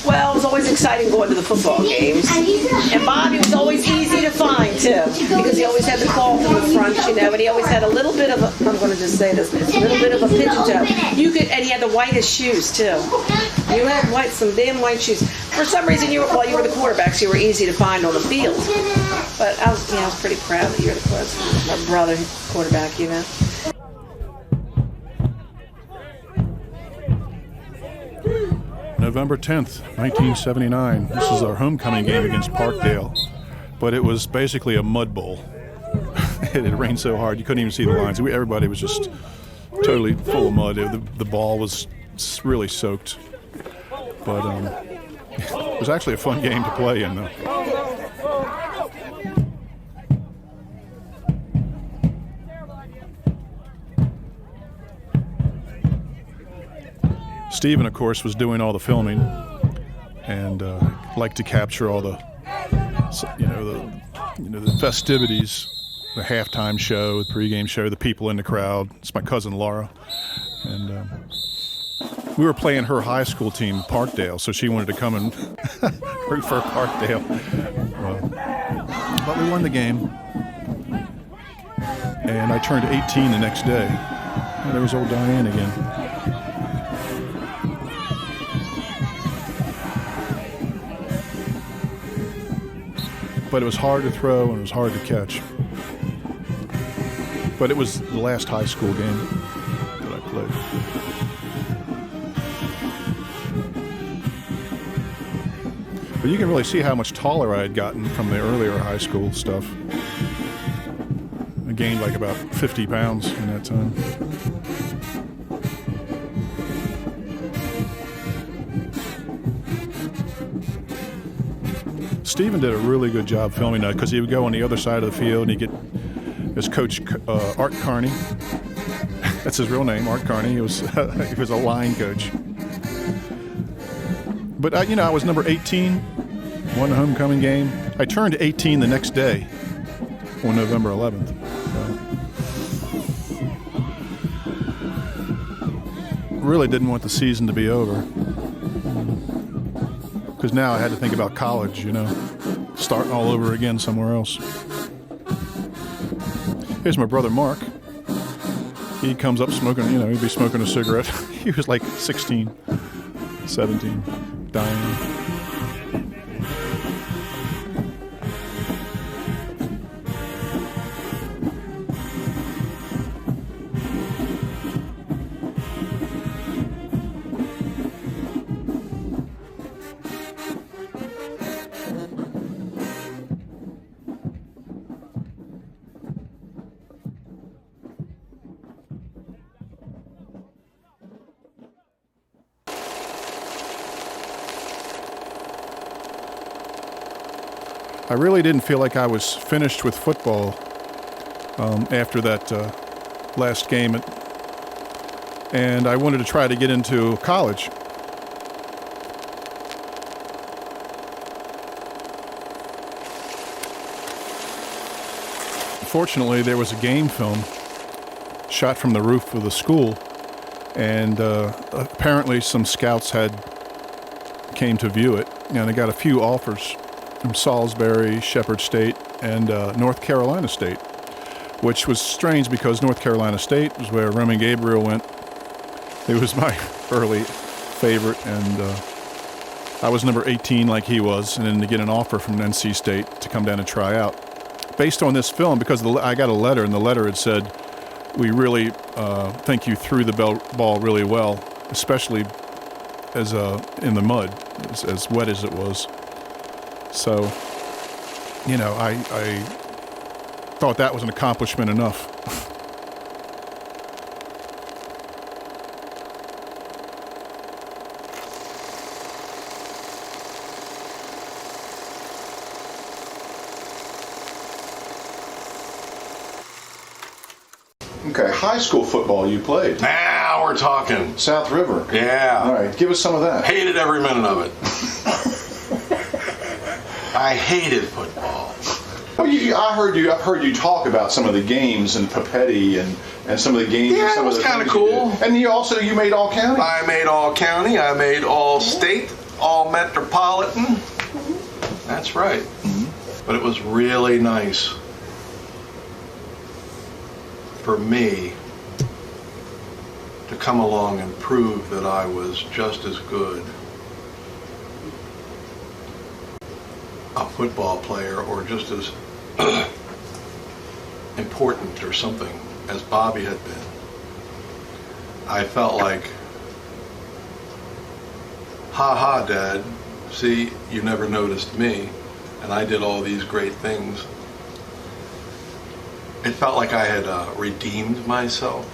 Well, it was always exciting going to the football games. And Bobby was always easy to find, too, because he always had the cloth in the front, you know, and he always had a little bit of a, I'm going to just say this, a little bit of a pigeon toe. And he had the whitest shoes, too. You had some damn white shoes. For some reason, while you were the quarterback, so you were easy to find on the field. But I was pretty proud that you were the quarterback, my brother quarterback, you know. November 10th, 1979. This is our homecoming game against Parkdale, but it was basically a mud bowl. It had rained so hard you couldn't even see the lines. Everybody was just totally full of mud. The ball was really soaked, but it was actually a fun game to play in, though. Stephen, of course, was doing all the filming, and liked to capture all the festivities, the halftime show, the pregame show, the people in the crowd. It's my cousin Laura, and we were playing her high school team, Parkdale, so she wanted to come and root for Parkdale. But we won the game, and I turned 18 the next day. And there was old Diane again. But it was hard to throw and it was hard to catch. But it was the last high school game that I played. But you can really see how much taller I had gotten from the earlier high school stuff. I gained like about 50 pounds in that time. Stephen did a really good job filming that because he would go on the other side of the field and he'd get his coach, Art Carney. That's his real name, Art Carney. He was a line coach. But I was number 18, won the homecoming game. I turned 18 the next day on November 11th. really didn't want the season to be over. Because now I had to think about college, you know, starting all over again somewhere else. Here's my brother Mark. He comes up smoking, you know, he'd be smoking a cigarette. He was like 16, 17, dying. I really didn't feel like I was finished with football after that last game, and I wanted to try to get into college. Fortunately, there was a game film shot from the roof of the school, and apparently some scouts came to view it, and they got a few offers from Salisbury, Shepherd State, and North Carolina State, which was strange because North Carolina State was where Roman Gabriel went. It was my early favorite, and I was number 18 like he was, and then to get an offer from NC State to come down and try out. Based on this film, because I got a letter, and the letter had said, we really think you threw the ball really well, especially as in the mud, as wet as it was. So, you know, I thought that was an accomplishment enough. Okay, high school football you played. Now we're talking. South River. Yeah. All right, give us some of that. Hated every minute of it. I hated football. Well, I've heard you talk about some of the games and Papetti and some of the games. Yeah, and some it was of the kind of things you cool. did. And you made all county. I made all county. I made all state, all metropolitan. That's right. Mm-hmm. But it was really nice for me to come along and prove that I was just as good a football player or just as important or something as Bobby had been. I felt like, ha ha, Dad, see, you never noticed me, and I did all these great things. It felt like I had redeemed myself,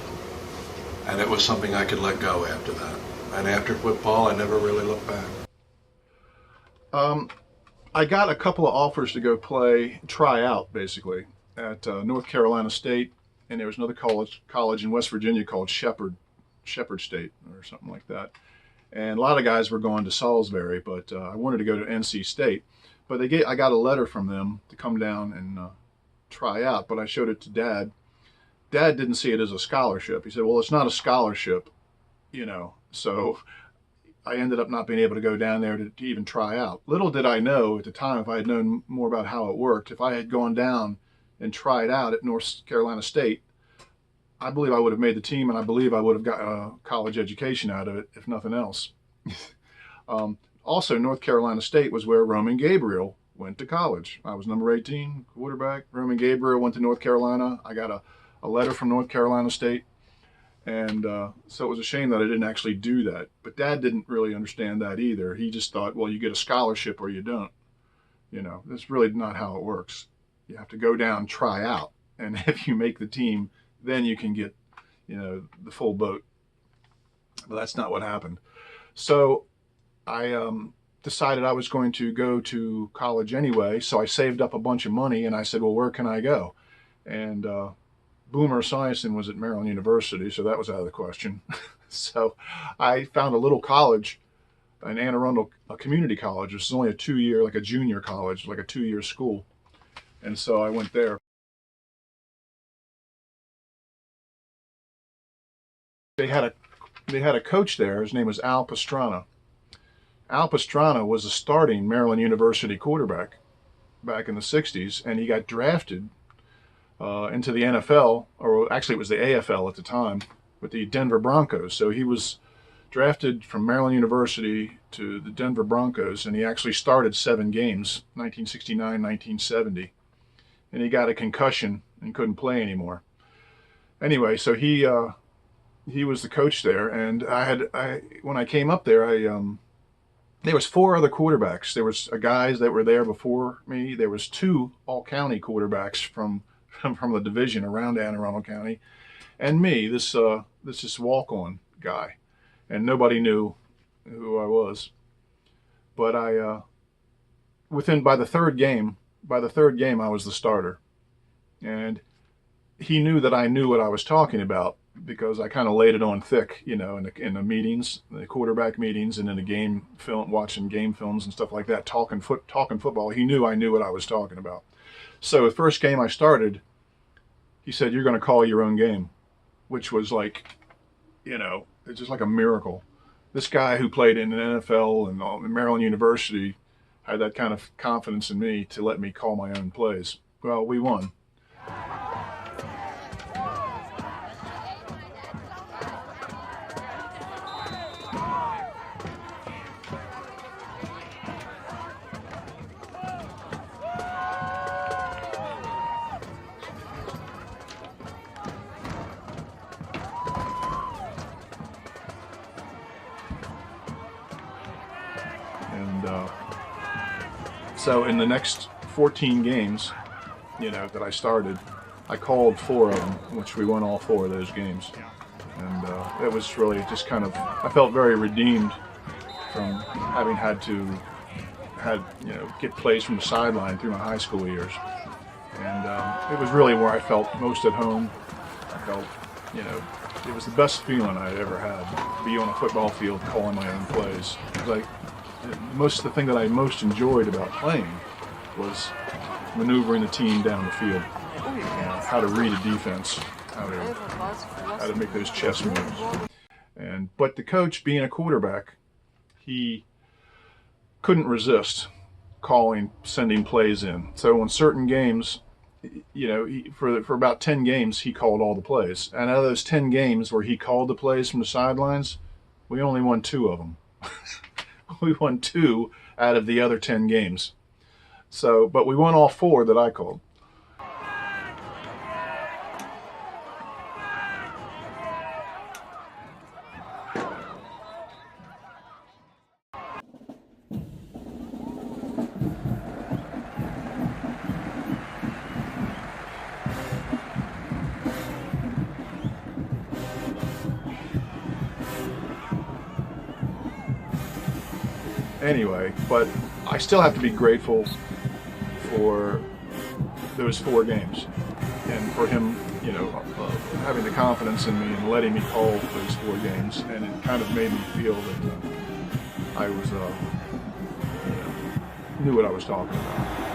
and it was something I could let go after that. And after football, I never really looked back. I got a couple of offers to go try out, basically, at North Carolina State, and there was another college in West Virginia called Shepherd State or something like that. And a lot of guys were going to Salisbury, but I wanted to go to NC State. But I got a letter from them to come down and try out, but I showed it to Dad. Dad didn't see it as a scholarship. He said, well, it's not a scholarship, you know, so I ended up not being able to go down there to even try out. Little did I know at the time, if I had known more about how it worked, if I had gone down and tried out at North Carolina State, I believe I would have made the team, and I believe I would have got a college education out of it, if nothing else. Also, North Carolina State was where Roman Gabriel went to college. I was number 18, quarterback. Roman Gabriel went to North Carolina. I got a letter from North Carolina State. And so it was a shame that I didn't actually do that. But Dad didn't really understand that either. He just thought, well, you get a scholarship or you don't. You know, that's really not how it works. You have to go down, try out. And if you make the team, then you can get, you know, the full boat. But that's not what happened. So I decided I was going to go to college anyway. So I saved up a bunch of money and I said, well, where can I go? And Boomer Esiason was at Maryland University, so that was out of the question. So I found a little college in Anne Arundel, a community college. This is only a 2-year, like a junior college, like a 2-year school. And so I went there. They had they had a coach there. His name was Al Pastrana. Al Pastrana was a starting Maryland University quarterback back in the 60s, and he got drafted into the NFL, or actually it was the AFL at the time, with the Denver Broncos. So he was drafted from Maryland University to the Denver Broncos, and he actually started 7 games, 1969, 1970, and he got a concussion and couldn't play anymore. Anyway, so he was the coach there, and when I came up there, there was 4 other quarterbacks. There was guys that were there before me. There was 2 all-county quarterbacks from the division around Anne Arundel County, and me, this walk-on guy, and nobody knew who I was. But by the third game, I was the starter, and he knew that I knew what I was talking about, because I kind of laid it on thick, in the meetings, the quarterback meetings, and in the game film, watching game films and stuff like that, talking football. He knew I knew what I was talking about. So the first game I started, he said, "You're going to call your own game," which was like, it's just like a miracle. This guy who played in the NFL and Maryland University had that kind of confidence in me to let me call my own plays. Well, we won. So in the next 14 games, that I started, I called 4 of them, which we won all 4 of those games. And it was really just I felt very redeemed from having had to get plays from the sideline through my high school years. And it was really where I felt most at home. I felt, it was the best feeling I'd ever had, to be on a football field calling my own plays. It was the thing that I most enjoyed about playing was maneuvering the team down the field, how to read a defense, how to make those chess moves. But the coach, being a quarterback, he couldn't resist sending plays in. So on certain games, for about 10 games, he called all the plays. And out of those 10 games where he called the plays from the sidelines, we only won 2 of them. We won 2 out of the other 10 games. But we won all 4 that I called. Anyway, but I still have to be grateful for those 4 games, and for him, having the confidence in me and letting me call those 4 games, and it kind of made me feel that I was, knew what I was talking about.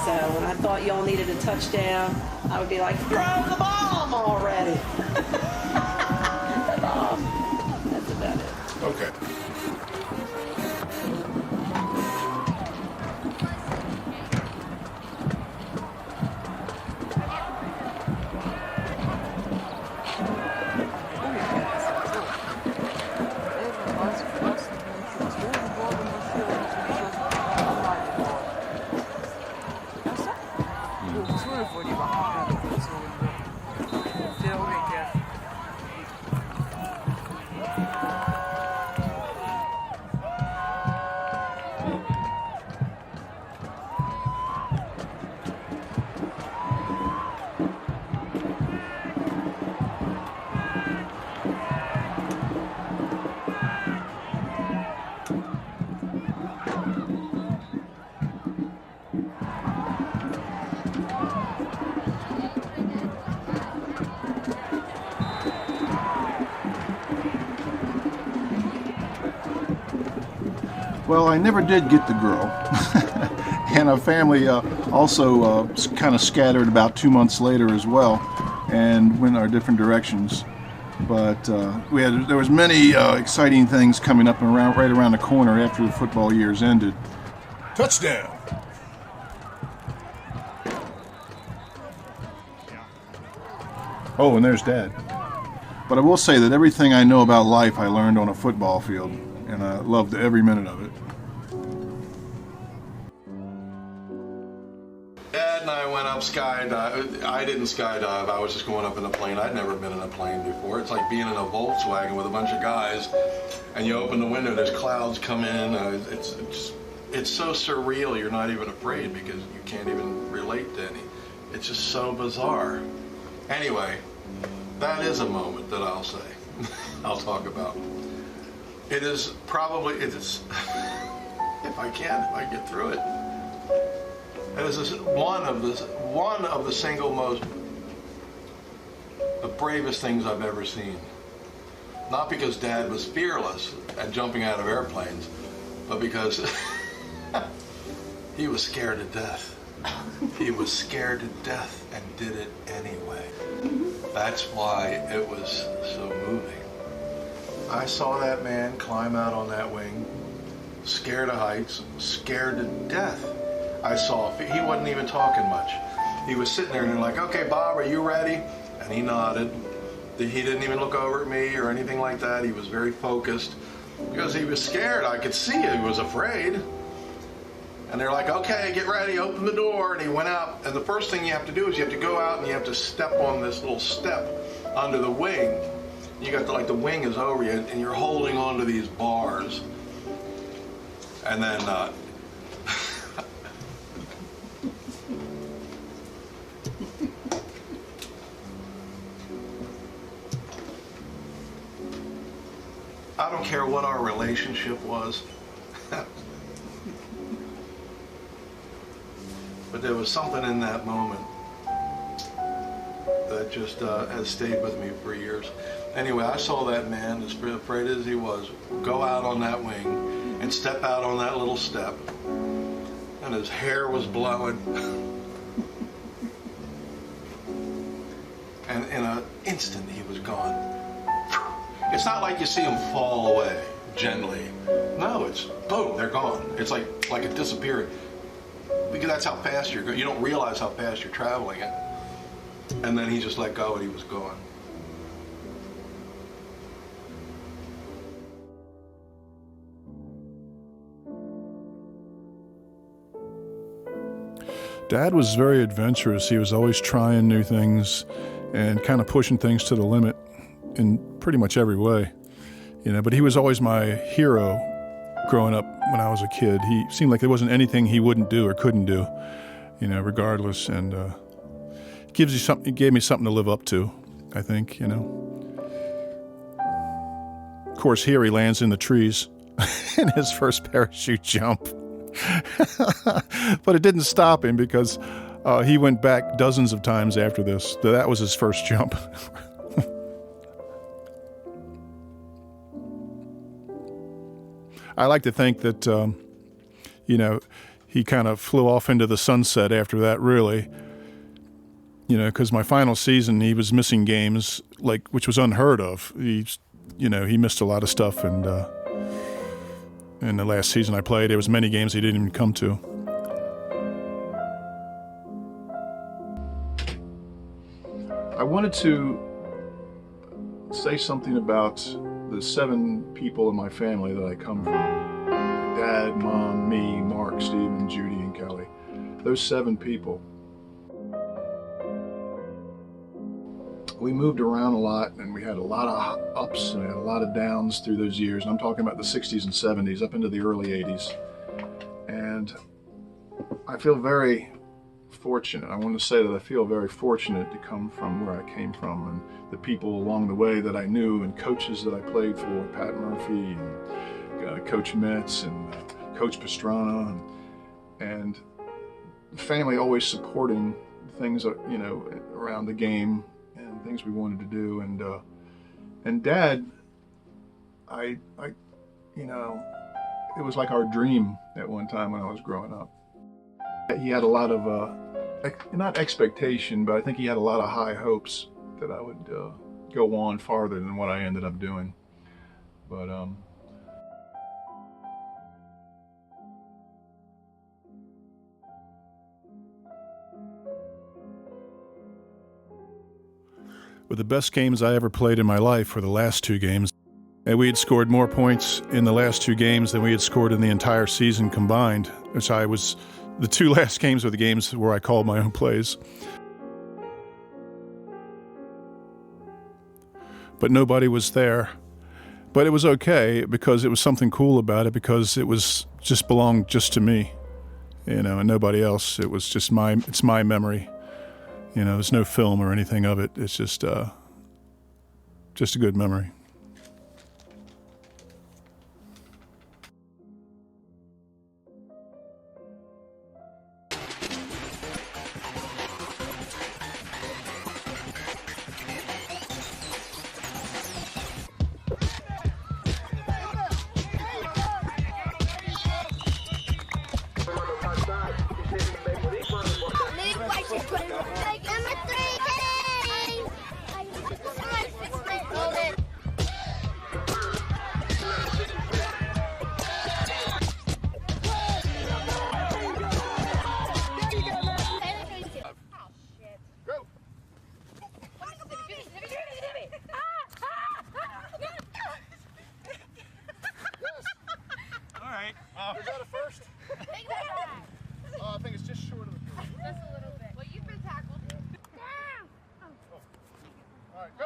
When I thought y'all needed a touchdown, I would be like, throw the bomb already. The bomb. That's about it. Okay. Well, I never did get the girl. And our family also kind of scattered about 2 months later as well and went our different directions. But there was many exciting things coming up right around the corner after the football years ended. Touchdown! Oh, and there's Dad. But I will say that everything I know about life I learned on a football field, and I loved every minute of it. Dad and I went up skydive. I didn't skydive. I was just going up in a plane. I'd never been in a plane before. It's like being in a Volkswagen with a bunch of guys, and you open the window, there's clouds come in. It's so surreal. You're not even afraid because you can't even relate to any. It's just so bizarre. Anyway, that is a moment that I'll say. I'll talk about. It is probably, if I get through it. It is one of the single most, the bravest things I've ever seen. Not because Dad was fearless at jumping out of airplanes, but because he was scared to death. He was scared to death and did it anyway. That's why it was so moving. I saw that man climb out on that wing, scared of heights, scared to death. I saw, he wasn't even talking much. He was sitting there and they're like, okay, Bob, are you ready? And he nodded. He didn't even look over at me or anything like that. He was very focused because he was scared. I could see he was afraid. And they're like, okay, get ready, open the door. And he went out. And the first thing you have to do is you have to go out and you have to step on this little step under the wing. You got the wing is over you and you're holding onto these bars. And then, I don't care what our relationship was. But there was something in that moment that just has stayed with me for years. Anyway, I saw that man, as afraid as he was, go out on that wing and step out on that little step. And his hair was blowing. And in an instant, he was gone. It's not like you see them fall away gently. No, it's boom, they're gone. It's like it disappeared. Because that's how fast you're going. You don't realize how fast you're traveling it. And then he just let go and he was gone. Dad was very adventurous. He was always trying new things and kind of pushing things to the limit in pretty much every way. But he was always my hero growing up when I was a kid. He seemed like there wasn't anything he wouldn't do or couldn't do, regardless. And gave me something to live up to, I think, Of course, here he lands in the trees in his first parachute jump. But it didn't stop him because he went back dozens of times after this. That was his first jump. I like to think that, he kind of flew off into the sunset after that, really. Because my final season, he was missing games, which was unheard of. He missed a lot of stuff, and in the last season I played, there was many games he didn't even come to. I wanted to say something about the 7 people in my family that I come from. Dad, Mom, me, Mark, Stephen, Judy, and Kelly. Those 7 people. We moved around a lot, and we had a lot of ups and we had a lot of downs through those years. And I'm talking about the 60s and 70s up into the early 80s. And I feel very fortunate. I want to say that I feel very fortunate to come from where I came from and the people along the way that I knew and coaches that I played for, Pat Murphy and Coach Metz and Coach Pastrana and the family always supporting things, around the game and things we wanted to do. And Dad, it was like our dream at one time when I was growing up. He had a lot of, not expectation, but I think he had a lot of high hopes that I would go on farther than what I ended up doing. But the best games I ever played in my life were the last 2 games. And we had scored more points in the last 2 games than we had scored in the entire season combined, which the 2 last games were the games where I called my own plays. But nobody was there. But it was okay because it was something cool about it, because it was belonged just to me, and nobody else. It was just it's my memory. There's no film or anything of it. It's just a good memory. Is that a first? I think it's just short of a first. Just a little bit. Well, you've been tackled. All right, go.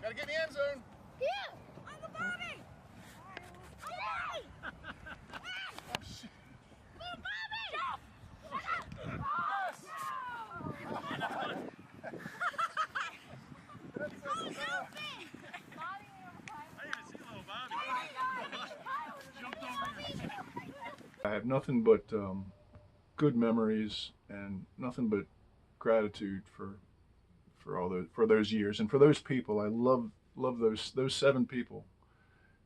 Gotta get in the end zone. Yeah, on the Bobby. Oh, shit. I have nothing but good memories and nothing but gratitude for those years and for those people. I love those 7 people,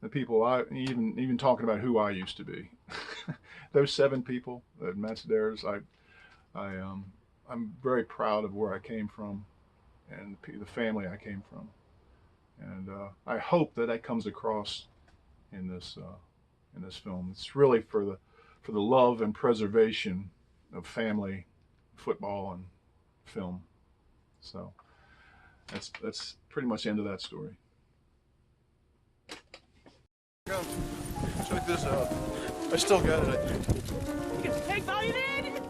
the people even talking about who I used to be. Those 7 people at Matsudairas, I'm very proud of where I came from and the family I came from, and I hope that comes across in this film. It's really for the love and preservation of family, football, and film. So that's pretty much the end of that story. Go. Check this out. I still got it, I think. You get the take all you need.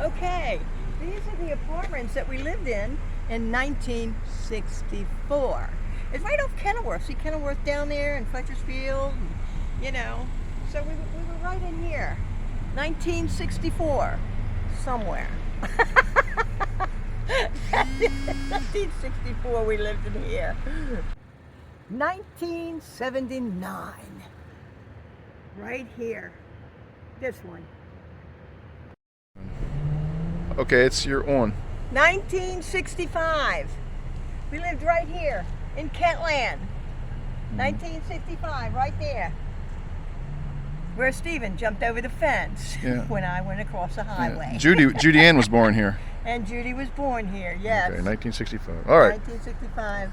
Okay, these are the apartments that we lived in 1964. It's right off Kenilworth. See Kenilworth down there and Fletcher's Field, So we were right in here. 1964, somewhere. 1964 we lived in here. 1979, right here. This one. Okay, you're on. 1965. We lived right here in Kentland. 1965, right there. Where Stephen jumped over the fence when I went across the highway. Yeah. Judy Ann was born here. And Judy was born here, yes. Okay, 1965. All right. 1965.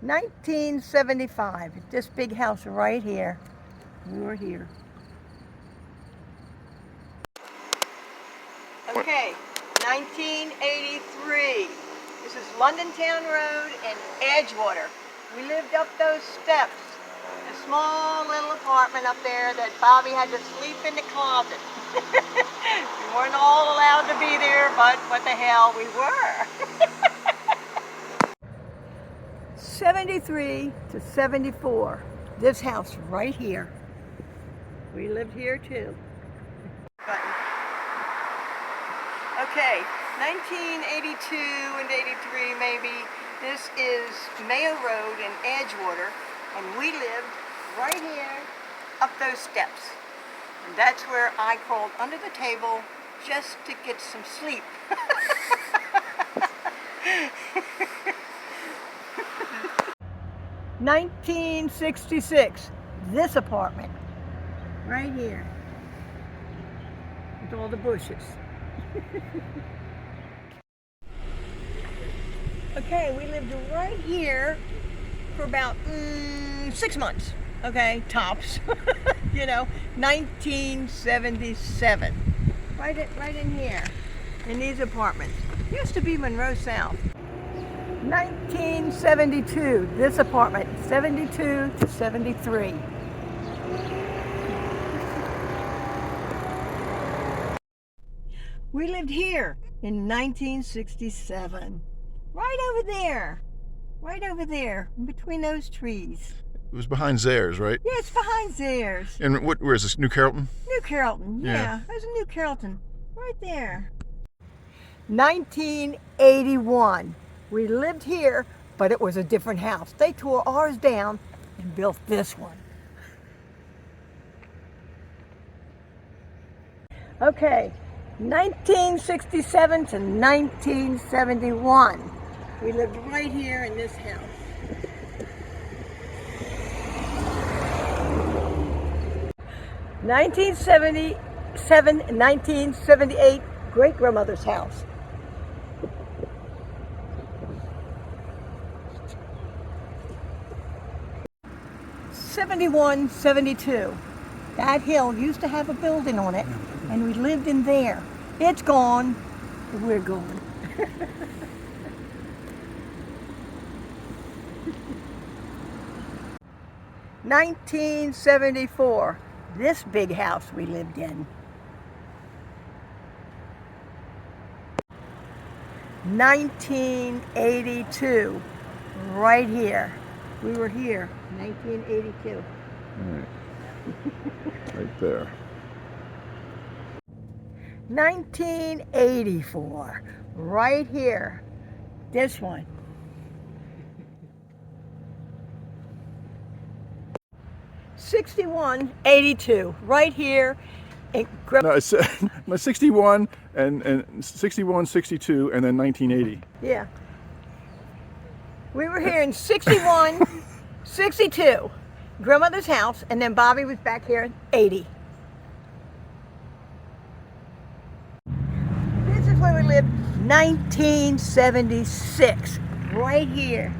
1975. This big house right here. We were here. Okay, 1983. This is London Town Road and Edgewater. We lived up those steps. A small little apartment up there that Bobby had to sleep in the closet. We weren't all allowed to be there, but what the hell, we were. 73 to 74. This house right here. We lived here too. Okay, 1982 and 83 maybe. This is Mayo Road in Edgewater, and we lived right here up those steps. And that's where I crawled under the table, just to get some sleep. 1966, this apartment, right here, with all the bushes. Okay, we lived right here for about 6 months, okay, tops, you know, 1977, right in here, in these apartments. Used to be Monroe South. 1972, this apartment, 72 to 73. We lived here in 1967, right over there, in between those trees. It was behind Zares, right? Yeah, it's behind Zares. And where is this? New Carrollton? New Carrollton, yeah. There's a New Carrollton, right there. 1981. We lived here, but it was a different house. They tore ours down and built this one. Okay, 1967 to 1971. We lived right here in this house. 1977, 1978, great-grandmother's house. '71, '72. That hill used to have a building on it, and we lived in there. It's gone, we're gone. '1974, this big house we lived in. 1982, right here. We were here, 1982. Right there. 1984, right here. This one. '61, '82, right here. No, it's 61 and 61, 62, and then 1980. Yeah. We were here in '61, '62, grandmother's house, and then Bobby was back here in '80. This is where we lived, 1976, right here.